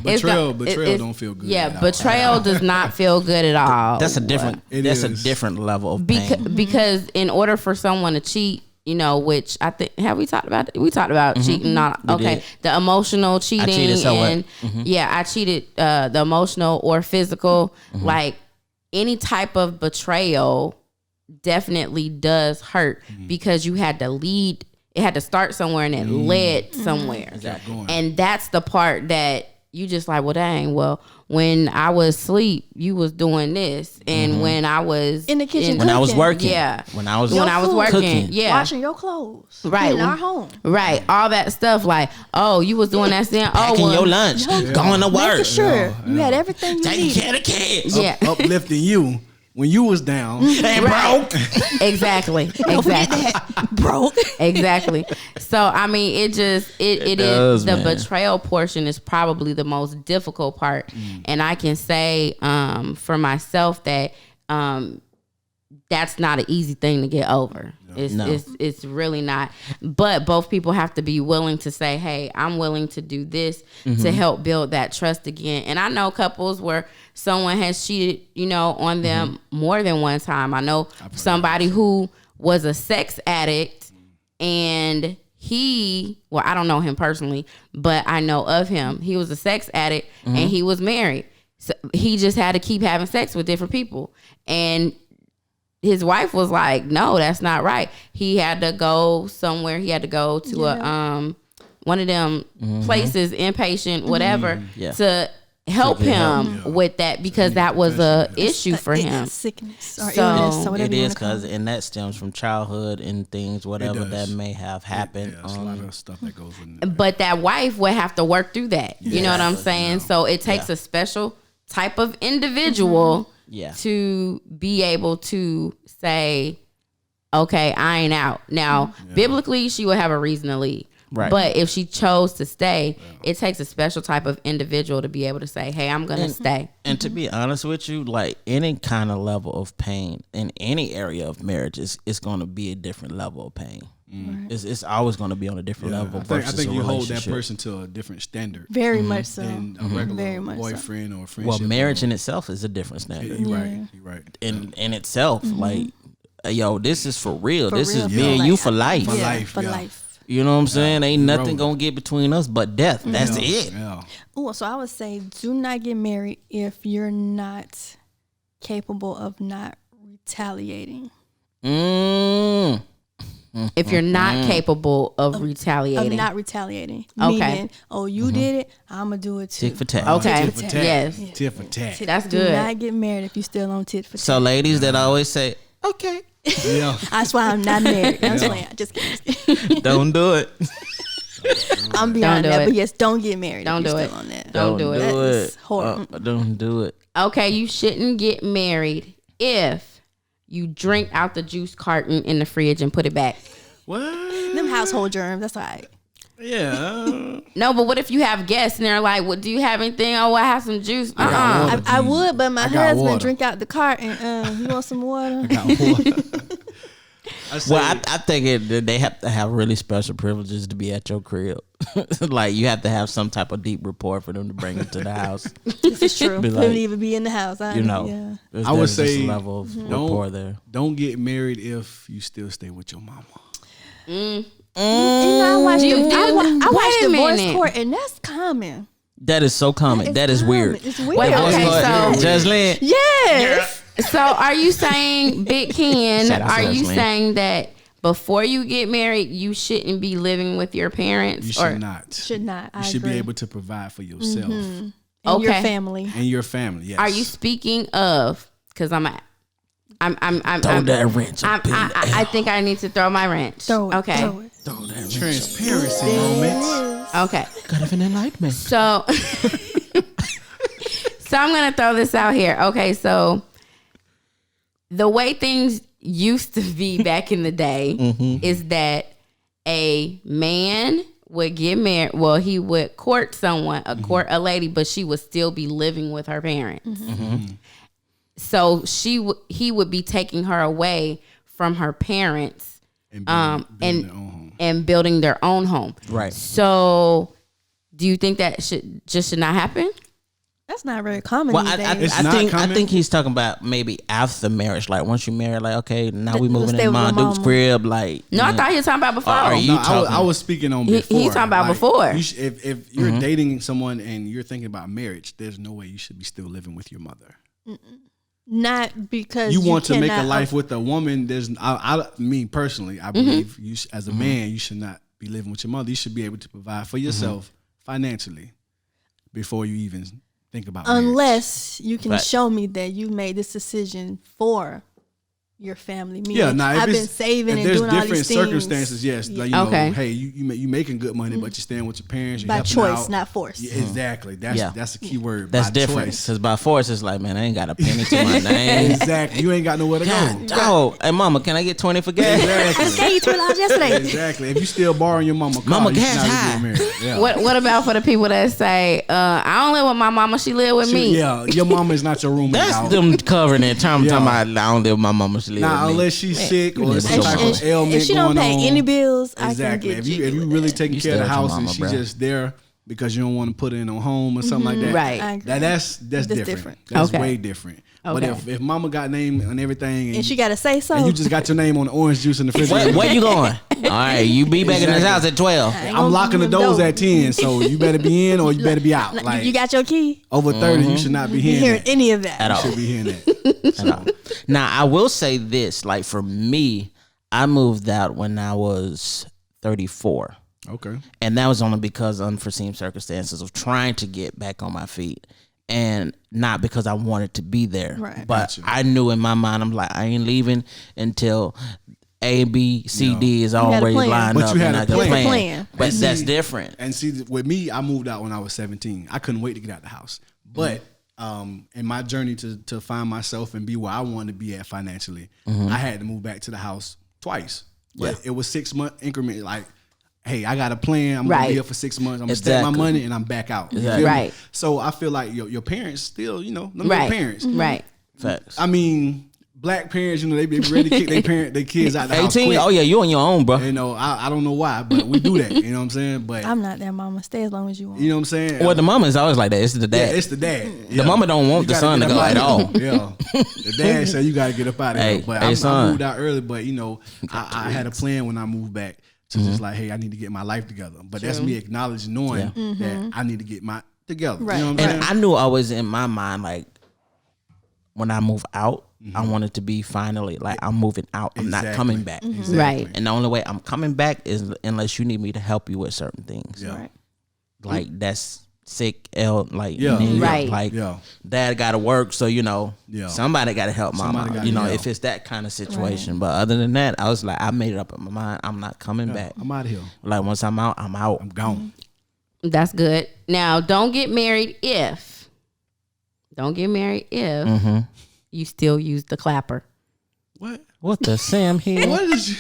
Betrayal don't feel good. Yeah, betrayal does not feel good at all. That's a different. a different level of pain. Because in order for someone to cheat, you know, which I think we talked about cheating. Not okay. The emotional cheating. I cheated I cheated. The emotional or physical, like any type of betrayal, definitely does hurt because you had to lead. It had to start somewhere and it led somewhere. Exactly. And that's the part that you just like, well, dang, well, when I was asleep, you was doing this. And when I was in the kitchen, when I was working, when I was working, washing your clothes, right, in our home, right, all that stuff. Like, oh, you was doing that then. Packing your lunch, going to work, making sure you had everything you taking needed. care of the kids, uplifting you. When you was down and broke. Exactly. Broke. Exactly. So I mean, it is the betrayal portion is probably the most difficult part. And I can say for myself that that's not an easy thing to get over. It's really not. But both people have to be willing to say, hey, I'm willing to do this to help build that trust again. And I know couples where someone has cheated, you know, on them more than one time. I know somebody who was a sex addict and I don't know him personally, but I know of him. He was a sex addict and he was married. So he just had to keep having sex with different people. And his wife was like, no, that's not right. He had to go somewhere. He had to go to a one of them places, inpatient, whatever, to help him with that, because that was a issue for him. Sickness or illness or whatever. It is, because and that stems from childhood and things, whatever that may have happened. There's a lot of stuff that goes in there. But that wife would have to work through that. You know what I'm saying? So it takes a special type of individual to be able to say, okay, I ain't out. Now, biblically, she would have a reason to leave. Right. But if she chose to stay, it takes a special type of individual to be able to say, hey, I'm going to stay. And to be honest with you, like any kind of level of pain in any area of marriage, it's going to be a different level of pain. Right. It's always going to be on a different level. I think you hold that person to a different standard. Very much so. Than a regular boyfriend or friendship. Well, marriage in itself is a different standard. You're right. In itself, like, yo, this is for real. This is me and you for life. For life. You know what I'm saying? Ain't nothing going to get between us but death. That's it. Oh, so I would say do not get married if you're not capable of not retaliating. If you're not capable of retaliating. Of not retaliating. Okay. Meaning, you did it, I'm going to do it too. Tit for tat. Okay. Tit for tat. Yes. Tit for tat. That's good. Do not get married if you're still on tit for tat. So ladies that always say, okay. Yeah. That's why I'm not married. I'm playing. Just kidding. Don't do it. I'm beyond that. But yes, don't get married. Don't do it. On that. Don't do it. That's horrible. Don't do it. Okay, you shouldn't get married if you drink out the juice carton in the fridge and put it back. What? Them household germs. That's all right. Yeah. No, but what if you have guests and they're like, "What do you have anything? Oh, I have some juice." I would, but my husband drink out the cart and you want some water? I got water. I think they have to have really special privileges to be at your crib. Like you have to have some type of deep rapport for them to bring it to the house. This is true. Like, couldn't even be in the house. I would say a level of rapport there. Don't get married if you still stay with your mama. You know, I watched Divorce Court, and that's common. That is so common. That is weird. It's weird. Wait, okay, so Judge Lynn. Yes. So are you saying, Big Ken, Shout out to are us, you Lynn. saying that before you get married, you shouldn't be living with your parents? You should not. Should not. You I should agree. be able to provide for yourself And your Okay. family. and your family. Yes. Are you speaking of, because I'm Throw that wrench up in the I think I need to throw my wrench. Throw it. Okay. Throw it. transparency moments? Okay. Kind of an enlightenment. So, so I'm gonna throw this out here. Okay, so the way things used to be back in the day is that a man would get married. Well, he would court someone, court a lady, but she would still be living with her parents. So he would be taking her away from her parents, And building their own home. and building their own home. Right. So, do you think that should not happen? That's not very common Well, these days. It's not I common? think he's talking about maybe after marriage. Like once you marry, like okay, now we Let's moving stay in with Mom your Duke's mama. crib. Like No, I thought he was talking about before. Are you No, I was speaking on He before. talking about before. If you're dating someone and you're thinking about marriage, there's no way you should be still living with your mother. Not because You want to make a cannot life with a woman. There's, I mean personally, I believe you as a man, you should not be living with your mother. You should be able to provide for yourself financially before you even think about marriage. unless you can Right. show me that you made this decision for your family. Meaning, Yeah, now I've been saving and there's doing all different these things circumstances. Yes, like, you Okay. know, hey, you making good money, but you're staying with your parents. You're by helping choice, out. not force. Yeah, exactly. That's a key word. that's by different. choice. Because by force, it's like man, I ain't got a penny to my name. Exactly. You ain't got nowhere to God, go. dog. Hey, mama, can I get 20 for gas? Exactly. Gave you $2 yesterday. Exactly. If you still borrowing your mama car, Mama you should gas not be high. getting married. Yeah. What about for the people that say, I don't live with my mama, she live with me? Yeah, your mama is not your roommate. That's dog. them covering it. Talking Yeah. about I don't live with my mama. She live Now, with me. unless she's sick or need some to type go of home. ailment If she don't going pay on. any bills, Exactly. I can get If you with really that. taking You care of the still with house your and mama, she bruh. just there because you don't want to put her in a home or something like that. Right. I agree. That's different. different. That's Okay. way different. But Okay. if mama got name and everything And she got to say so. and you just got your name on the orange juice in the refrigerator. Where you going? All right, you be back in this Exactly. house at 12. I'm locking the doors at 10, so you better be in or you better be out. Like you got your key? over 30, you should not be You hearing hearing that. any of that. At all. You should be hearing that. Now, I will say this. Like, for me, I moved out when I was 34. Okay. And that was only because of unforeseen circumstances of trying to get back on my feet. And not because I wanted to be there. Right. But Gotcha. I knew in my mind, I'm like, I ain't leaving until A, B, C, D is had a already plan. lined But up. you had and a I got plan. plan. Plan. But And that's see- different. And see, with me, I moved out when I was 17. I couldn't wait to get out the house. But in my journey to find myself and be where I wanted to be at financially, I had to move back to the house twice. But it was 6 month increment. Like, hey, I got a plan. I'm gonna Right. be here for 6 months. I'm gonna stack my Exactly. money and I'm back out. You Exactly. feel me? Right. So I feel like your parents still, them Right. your parents. Right. Facts. I mean, black parents, they be ready to kick their kids out the house 18? quick. Oh, yeah, you on your own, bro. I don't know why, but we do that. You know what I'm saying? But I'm not their mama. Stay as long as you want. you know what I'm saying? Well, the mama is always like that. It's the Yeah, dad. it's the dad. The mama don't want You the gotta son to get go up at out all. of here. Yeah. The dad said you got to get up out of Hey, here. But hey, I son. moved out early, but I had a plan when I moved back to just like, hey, I need to get my life together. But that's me acknowledging, knowing that I need to get my together. Right. You know what I'm saying? And I knew always in my mind, like, when I move out, I wanted to be finally, like, I'm moving out. I'm not Exactly. coming back. Right. And the only way I'm coming back is unless you need me to help you with certain things. Yeah. Right. Like, that's sick, like, Yeah. knee, Right. like, Yeah. dad got to work, so, Yeah. somebody got to help mama. Somebody gotta help. If it's that kind of situation. But other than that, I was like, I made it up in my mind. I'm not coming back. I'm out of here. Like, once I'm out, I'm out. I'm gone. That's good. Now, don't get married if you still use the clapper. What? What the Sam here? What is you?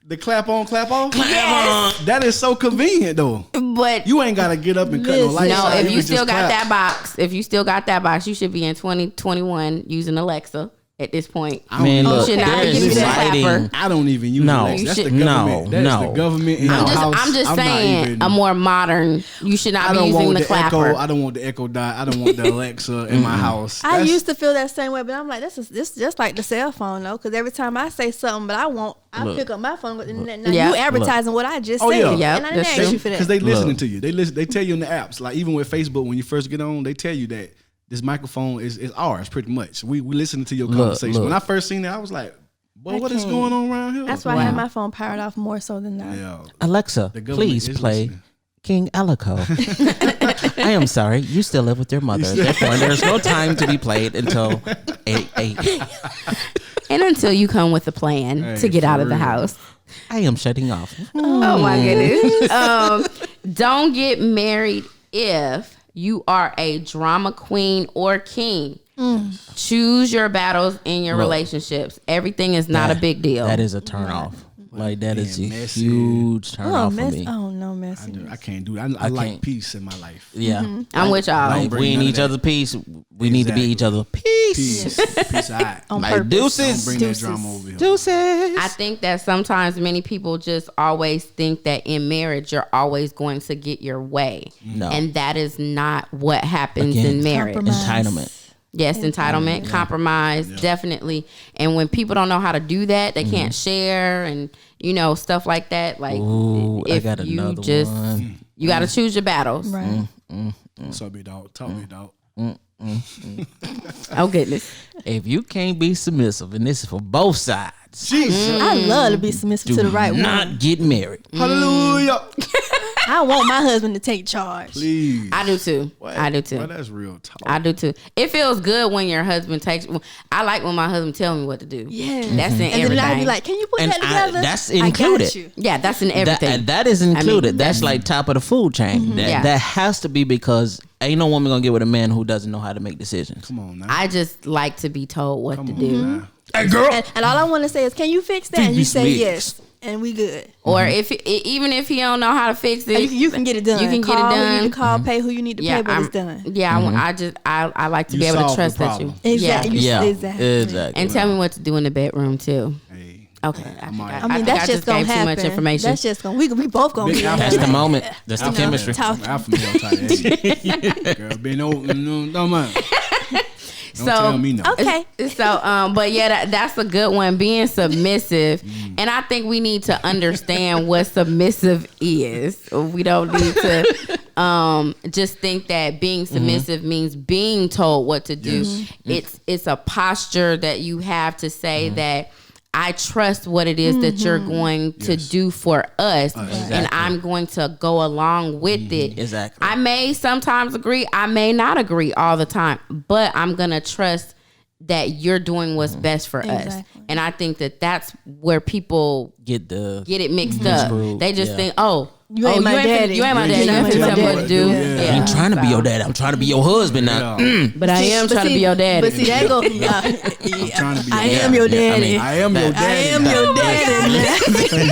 The clap on, clap off? That is so convenient though. But You ain't gotta get up and cut no Listen. lights no, out. if you can still just got clap. that box, you should be in 2021 using Alexa at this point. I don't Man, even- look, should not there be is using that lighting. clapper. I don't even use No. Alexa. That's You the should- government. That is the government in your house. I'm just not saying even- a more modern. You should not I be don't using want the the clapper. Echo. I don't want the Echo Dot. I don't want the Alexa in my house. I used to feel that same way, but I'm like, this is just like the cell phone, though. Because every time I say something, but I pick up my phone. Now Yeah. you advertising what I just Oh, said, yeah. Yep, and I that's didn't true. ask you for that. because they listening Look. to you. They tell you in the apps. Like even with Facebook, when you first get on, they tell you that this microphone is ours pretty much. We listening to your conversation. look. When I first seen that, I was like, boy, what is can't. going on around here? That's why I had my phone powered off more so than that. Yeah. Alexa, The government please is play listening. King Alico. I am sorry, you still live with your mother. Therefore, there's no time to be played until 8. And until you come with a plan Hey, to get out for of the real. house. I am shutting off. Oh my goodness. Don't get married if you are a drama queen or king. Choose your battles in your relationships. Everything is not a big deal. That is a turn off. Like that is a Being messy. huge turn off for me. Oh no, messy. I can't do that. I like can't. peace in my life. Yeah, I'm with y'all. like if bring we in none of each that. other's peace, we need to be each other's peace. Peace out. On Like purpose. deuces, Don't bring that drama over here. deuces. I think that sometimes many people just always think that in marriage you're always going to get your way. No. And that is not what happens Again, in marriage. Compromise. Entitlement. Yes, entitlement, compromise, definitely. And when people don't know how to do that, they can't share and stuff like that. Like Ooh, I if got you another just one. you got to choose your battles. Right. What's up, big dog? Talk, big dog. Oh goodness. If you can't be submissive, and this is for both sides, Jesus. I love to be submissive to the right not one. get married. Hallelujah. I want my husband to take charge. Please. I do too. What? I do too. Well, that's real talk. I do too. It feels good when your husband takes. I like when my husband tell me what to do. Yeah. That's in And everything. then I'd be like, can you put And that together? that's I got included. you. yeah, that's in everything. That is included. I mean, that's like top of the food chain. Yeah. That has to be because ain't no woman gonna get with a man who doesn't know how to make decisions. Come on now. I just like to be told what to do. Nah. Hey girl, And all I want to say is, can you fix that? And you say Fix. yes. And we good. Or if even if he don't know how to fix it, You can get it done. You can call get it Who you done. need to call, pay who you need to pay, but it's done. Yeah, I like to You be able to solve the trust that you. problem. Exactly. Yeah. yeah, Exactly. And tell me what to do in the bedroom too. Hey. Okay. I think mean, that's I just gonna gave happen. too much information. That's just gonna. We both gonna Big be. alpha that's the male. moment. That's the chemistry. Talk. Alpha male type. Hey. Girl, been over. No, man. Don't tell me no. Okay. So, but yeah, that's a good one. Being submissive, and I think we need to understand what submissive is. We don't need to just think that being submissive means being told what to do. It's a posture that you have to say that I trust what it is that you're going to do for us, and I'm going to go along with it. Exactly. I may sometimes agree, I may not agree all the time, but I'm gonna trust that you're doing what's best for us. Exactly. And I think that that's where people Get it mixed up. Screwed, They just yeah. think, oh, You ain't my daddy. You ain't my You daddy. You ain't ain't my finna tell me what to do. daddy. Yeah. I ain't trying to be your dad. I'm trying to be your husband now. Yeah. But I am trying to be your daddy. But see, that go. I'm trying to be I your am daddy. your Yeah, I daddy. mean, I am your I daddy. am your daddy.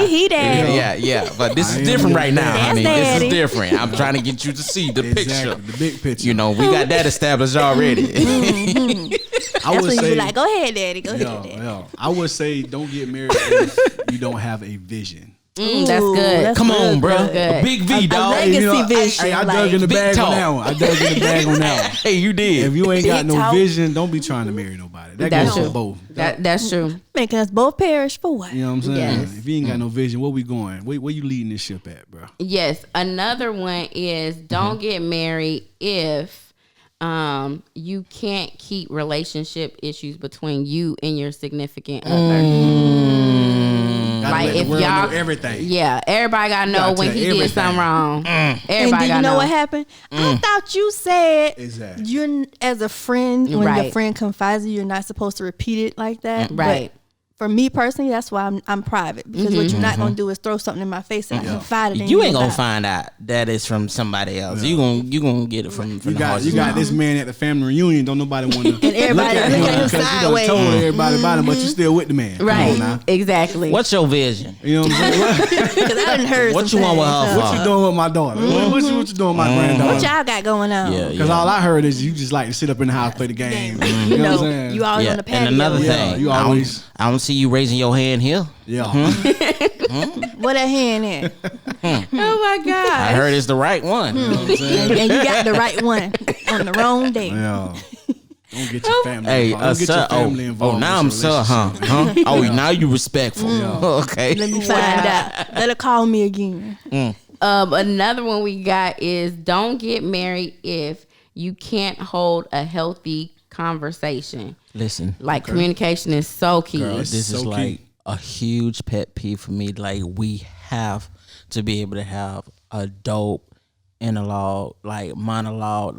He daddy. Yeah. But this I is am different your right now, daddy. honey. That's This daddy. is different. I'm trying to get you to see the Exactly. picture. The big picture. You know, we got that established already. I That's would when you say, be like, go ahead, daddy. Go ahead, daddy. yeah. I would say, don't get married if you don't have a vision. That's Ooh, good. that's Come real on, bro. good. A big V, dog. legacy vision, I like, dug in the big bag talk. on that one. I dug in the bag on that one. Hey, you did. If you ain't got Big no talk. vision, don't be trying to marry nobody. That That's goes true. for both. That's true. Making us both perish for what? You know what I'm saying? Yes. If you ain't got no vision, where we going? Where you leading this ship at, bro? Yes. Another one is don't get married if you can't keep relationship issues between you and your significant other. Gotta Like let the if world y'all know everything. Yeah, everybody gotta know Gotta when tell he did everything. something wrong. And Everybody do you gotta know what happened? I thought you said Exactly. you're as a friend when Right. your friend confides in you, you're not supposed to repeat it like that. Right. But for me personally, that's why I'm private because what you're not gonna do is throw something in my face and I confided in you. You ain't gonna about. find out that it's from somebody else. You gonna get it from You the got horse's you got mouth. this man at the family reunion. Don't nobody want to And everybody look at him because you done sideways. told everybody about him, but you still with the man. Come on Right. now. Exactly. What's your vision? You know what I'm saying? What, Because I done heard What some you want with things, her so- for? what you doing with my daughter? What you doing with my granddaughter? What y'all got going on? Yeah, Because all I heard is you just like to sit up in the house, play the game. You know know, what I'm saying? you always Yeah, on the patio. and another Yeah, thing, you I don't- always- I don't see you raising your hand here. Yeah. What that hand at? Oh my I God. heard it's the right one. And you got the right one on the wrong day. Yeah. Don't get your family Hey, involved. Don't get sir. your family involved. Now with I'm your sir, huh? relationship. Oh, now you respectful. Okay. Let me find out. Let her call me again. Another one we got is don't get married if you can't hold a healthy conversation. Listen, Like communication is so key. girl, this so is key. like a huge pet peeve for me. Like, we have to be able to have a dope monologue,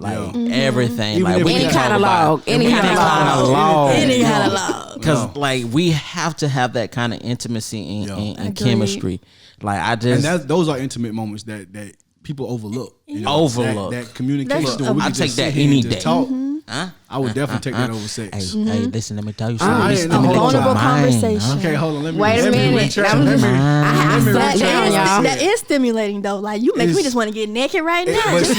like everything. Even like if we it's can any talk kind of about log, any kind of log. Any kind of love. Because like we have to have that kind of intimacy and Agreed. chemistry. Like I just those are intimate moments that people overlook. You know, Overlook. that communication. That's- where we I can take just that sit here any and just day. Talk. Huh? I would definitely take that over sex. Hey, listen, let me tell you I something. ain't- Stimulate your Vulnerable mind, conversation. huh? Okay, hold on. Let me Wait a let me minute. retract. I'm- Let me- I let me sat retract down, what I y'all. said. That is stimulating though. Like you make me It's- just want to get naked right now. But Just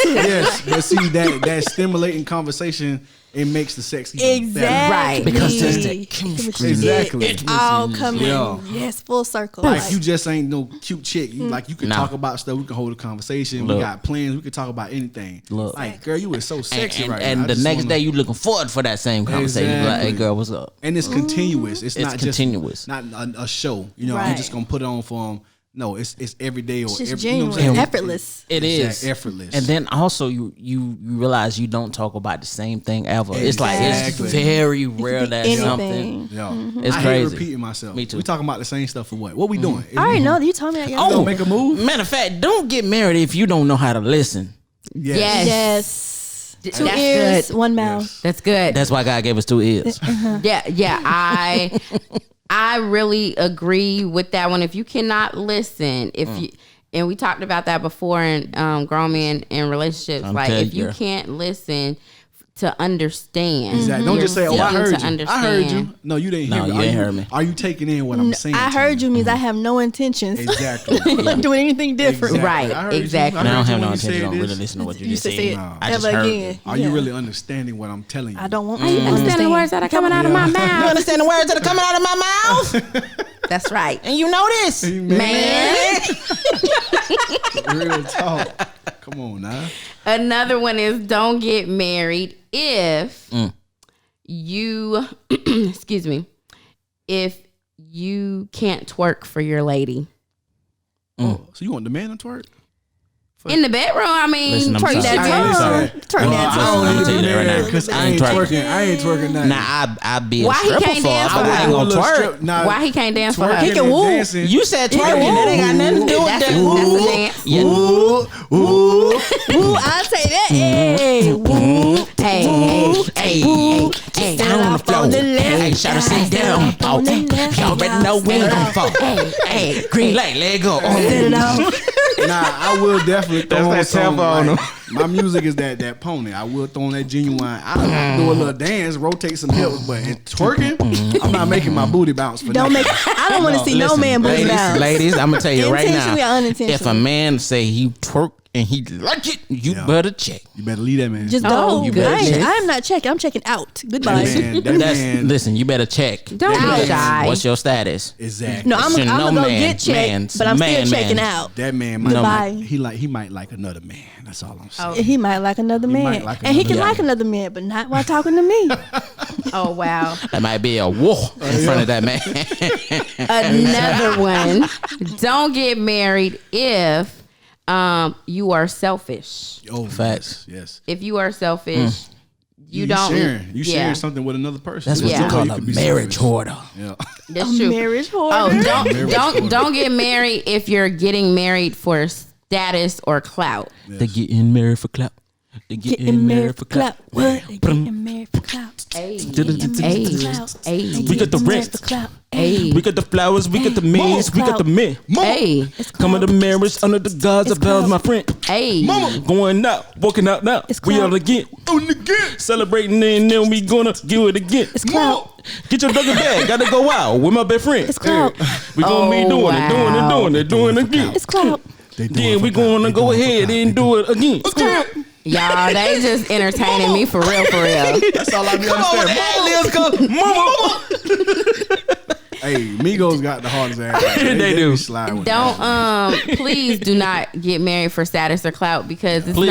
see, yes, but see that stimulating conversation, it makes the sex even better. exactly. Right. Because there's that chemistry. Exactly. It's all coming. Yeah. Yes, full circle. Like you just ain't no cute chick. You like you can Nah. talk about stuff. We can hold a conversation. Look. We got plans. We can talk about anything. Look. Like girl, you is so sexy And, right and now. I the just next wanna- day you looking forward for that same conversation. You be Like, hey Exactly. girl, what's up? and it's continuous. It's not continuous. just not a show. You know, I'm Right. just gonna put it on for them. No, it's every day or It's just every. You know what I'm genuine, saying? effortless. It is effortless. And then also you realize you don't talk about the same thing ever. It's like Exactly. it's very rare that Anything. something. yeah, It's I crazy. hate repeating myself. Me too. We talking about the same stuff for what? What we doing? I already know that you told me that. Oh, yesterday. make a move. Matter of fact, don't get married if you don't know how to listen. Yes. Yes. Two That's ears, good. one mouth. That's good. That's why God gave us 2 ears. Yeah. I really agree with that one. If you cannot listen, if you and we talked about that before in grown men in relationships, I'm like telling if you you. can't listen to understand, Exactly. Don't you're just say, "Oh, I seeking heard to you." I heard you. understand. No, you didn't No, hear me. you Are ain't heard me. Are you taking in what I'm saying? I to heard you means I have no intentions Exactly. of doing anything different. Exactly. Right, I heard you. exactly. I And I heard don't you have when no you intention said on this. really listening to what you You just should said. say it No. I just ever heard again. it. Are you really understanding what I'm telling you? I don't want. Are you understand the words that are coming out of my You mouth? understand the words that are coming out of my mouth? That's right, And you know this. man. Real talk. Come on now. Another one is don't get married if you excuse me, if you can't twerk for your lady. Oh, so you want the man to twerk? In the bedroom, I mean, Listen, I'm twerk sorry. that I'm tongue. sorry. Turn that Well, tongue. I'm gonna tell you that right now. Because I I ain't ain't twerking. twerking. I ain't twerking nothing. Now I be a Why he stripper can't for dance her, for but I her? ain't gonna Little twerk. strip- nah, Why he can't dance for her? twerking He can and woo. dancing. You said twerking. That ain't got nothing to do with That's that. a dance. Yeah. Ooh, I'll say that. Hey, woo, Hey, hey, Down on the floor. on the left Hey, shout out, sit down. side, on the left Y'all already know when side. I'm fall. Hey, green light, let go. Set it off. Nah, I will definitely throw on that some. tempo on Like, my music is that pony. I will throw on that genuine. I do a little dance, rotate some hips, but in twerking, I'm not making my booty bounce for Don't nothing. make. I don't want to see no Listen, man booty bounce. ladies, I'm gonna tell you right Intentionally or now. unintentionally? If a man say he twerk and he like it, you Yeah. better check. You better leave that man. Just Oh, don't. you better check. I'm not checking. I'm checking out. Goodbye. that That's, man. listen, you better check. Don't be shy. What's your status? Exactly. No, I'm Should gonna no go man, get checked, man's but I'm man, still checking man. out. That man might Goodbye. he might like another man. That's all I'm saying. He might like another man, might like and he another can man. like another man, but not while talking to me. Oh wow. That might be a war in front of that man. Another one. Don't get married if you are selfish. Oh, Facts. Yes. If you are selfish, you don't. You sharing something with another person. That's what Yeah. you call You a could be marriage selfish. hoarder. Yeah. That's true. Marriage Oh, hoarder. don't get married if you're getting married for status or clout. They getting married for clout. They Getting married for clout. What? They getting married for clout. Hey, Getting married for clout. hey, They We got the getting married rent. for clout. hey, We got the flowers, we got the means, we got the men. hey, It's Coming to clout. marriage under the gods It's of bells, clout. my friend. hey. Going out, walking out now. It's We clout. out again. Celebrating and then we gonna do it again. It's clout. Get your duffel bag, gotta go out with my best friend. It's clout. We gonna be doing it, doing it, doing it, doing it again. It's clout. Then we gonna go ahead and do it again. Y'all, they just entertaining me for real, for real. That's all I be Come on, understanding. ad-libs, mama. Hey, Migos got the hardest ass. They do. be slide with Don't that. please do not get married for status or clout because it's Please.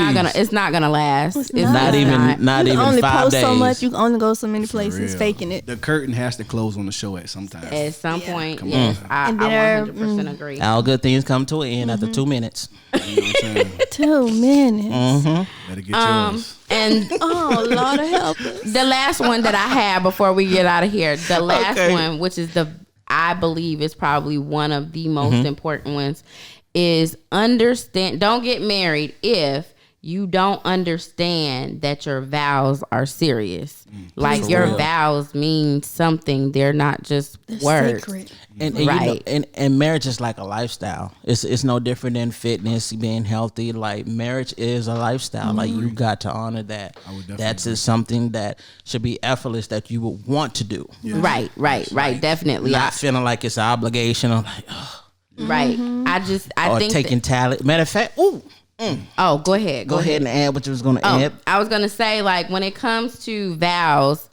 not gonna last. It's not. Not You even only 5 post days. so much. You can only go so many For places real. faking it. The curtain has to close on the show at some time. At some point, Come yes, on. I And there, 100% agree. All good things come to an end after 2 minutes. You know what I'm saying? 2 minutes. Better get yours. And Oh, Lord help us. the last one that I have before we get out of here, the last Okay. one, which is I believe is probably one of the most important ones, is don't get married if you don't understand that your vows are serious. Like your real. vows mean something. They're not just They're words. sacred. And you know, Right. and marriage is like a lifestyle. It's no different than fitness, being healthy. Like marriage is a lifestyle. Like you got to honor that. That's just something that should be effortless that you would want to do. Right. Definitely. Not feeling like it's an obligation or like Right. I or think taking talent. Matter of fact, go go ahead. ahead and add what you was gonna add. I was gonna say, like, when it comes to vows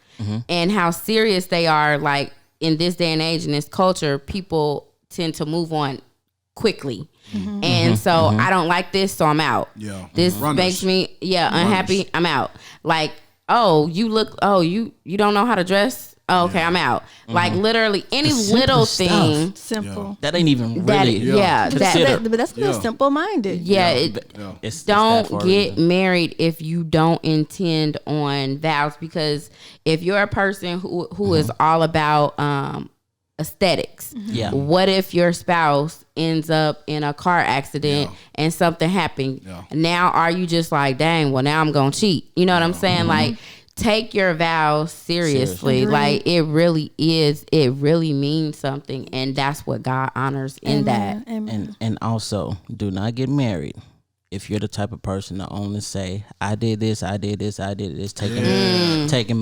and how serious they are, like in this day and age in this culture, people tend to move on quickly. And so I don't like this, so I'm out. Yeah. This Runners. makes me unhappy. I'm out. Like, you don't know how to dress. Oh, okay, I'm out. Like literally any little stuff. thing. Simple. That ain't even That really. But that's because Yeah. simple-minded. It's Don't that for a get reason. married if you don't intend on vows, because if you're a person who is all about aesthetics, Yeah. what if your spouse ends up in a car accident and something happened? Yeah. Now are you just like, dang, well now I'm gonna cheat? You know what I'm saying? Like, take your vows seriously. Agreed. Like, it really means something, and that's what God honors in that. Amen. And also, do not get married if you're the type of person to only say, I did this, taking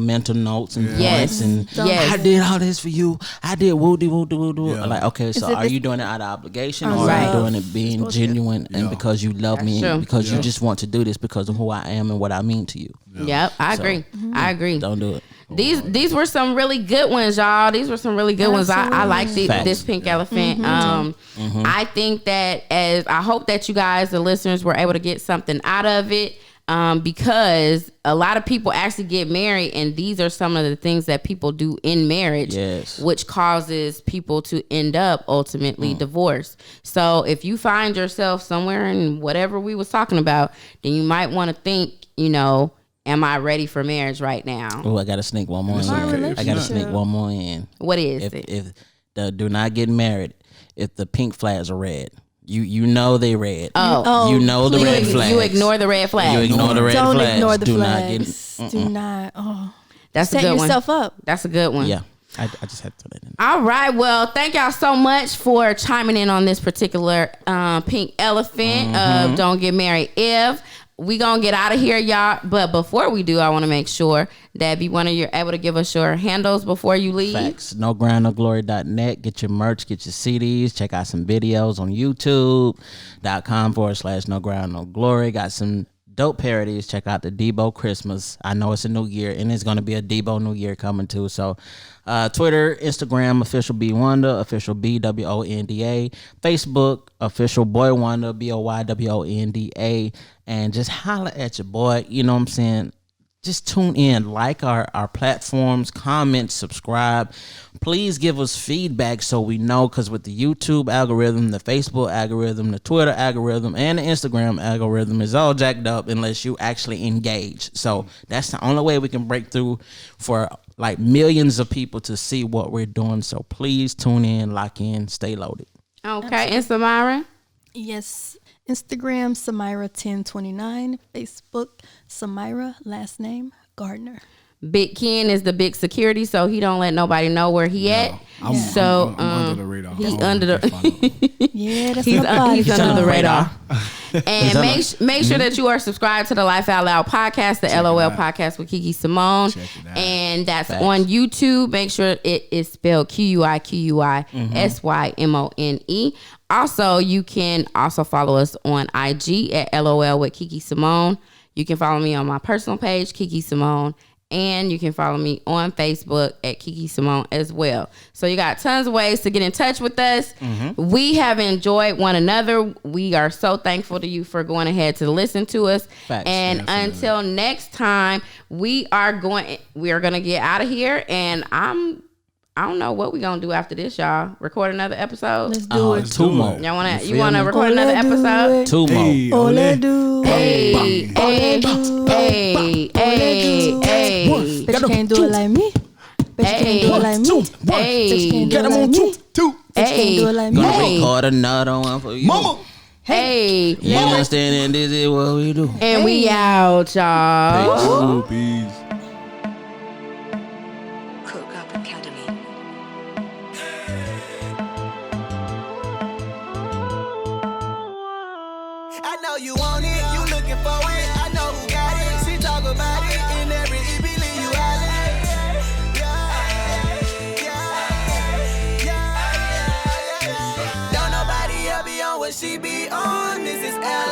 mental notes and Yes. points and Yes. I did all this for you. I did woo-dee, woo-dee, woo-dee. Yeah. Like, okay, so are you doing it out of obligation or Right. are you doing it being genuine and because you love me true. and because you just want to do this because of who I am and what I mean to you? Yep, I agree. I agree. Don't do it. These were some really good ones, y'all. These were some really good ones. I like Facts. this pink elephant. I think that I hope that you guys, the listeners, were able to get something out of it. Because a lot of people actually get married, and these are some of the things that people do in marriage, Yes. which causes people to end up ultimately divorced. So if you find yourself somewhere in whatever we was talking about, then you might want to think, am I ready for marriage right now? Oh, I got to sneak one more in. okay. I got to sneak one more in. What is it? If the do not get married if the pink flags are red. You know they red. Oh. You know the red flags. You ignore the red flag. You ignore the red Don't flags. ignore the do flags. not get. Do not. Oh, That's a set good one. yourself up. That's a good one. Yeah, I just had to throw that in. All right. Well, thank y'all so much for chiming in on this particular pink elephant of Don't Get Married If. We gonna get out of here, y'all. But before we do, I want to make sure that you're able to give us your handles before you leave. Facts. NoGroundNoGlory.net. Get your merch, get your CDs. Check out some videos on YouTube.com/NoGroundNoGlory. Got some dope parodies. Check out the Debo Christmas. I know it's a new year, and it's gonna be a Debo New Year coming too. So, Twitter, Instagram, official B Wonder, official BWONDA, Facebook, official Boy Wonder, BOYWONDA, and just holler at your boy. You know what I'm saying? Just tune in, like our platforms, comment, subscribe. Please give us feedback so we know, because with the YouTube algorithm, the Facebook algorithm, the Twitter algorithm, and the Instagram algorithm is all jacked up unless you actually engage. So that's the only way we can break through for like millions of people to see what we're doing. So please tune in, lock in, stay loaded. Okay. And Samira? Yes. Instagram, Samira1029. Facebook, Samira, last name, Gardner. Big Ken is the big security, so he don't let nobody know where he at. I'm under the radar. He's I don't under know if they follow. Yeah, that's He's my body. he's under the radar. And He's make sure that you are subscribed to the Life Out Loud podcast, the LOL out. podcast with QuiQui Symone. Check it out. And that's Facts. on YouTube. Make sure it is spelled QuiQuiSymone. Also, you can also follow us on IG at LOL with QuiQui Symone. You can follow me on my personal page, QuiQui Symone. And you can follow me on Facebook at QuiQui Symone as well. So you got tons of ways to get in touch with us. We have enjoyed one another. We are so thankful to you for going ahead to listen to us. Facts. And until next time, we are going to get out of here. And I'm I don't know what we gonna do after this, y'all. Record another episode. Let's do it. Two more. Y'all wanna You you feel wanna me? record another Ole do episode? it. Two more. Hey, Ole do. Hey, Ole hey, do. hey, hey, hey, Bet you can't do it like me. Bet you can't do it like me. Bet you can't do Get it them like on me. two. Bet you can't do it like me. Gonna Hey. record another one for you. Mama. hey. You understand? And this is what we do. And we out, y'all. Peace. Cook Up Academy. I know you want it, you looking for it. I know who got it. She talk about it in every EBL you Don't nobody ever be on what she be on. This is L.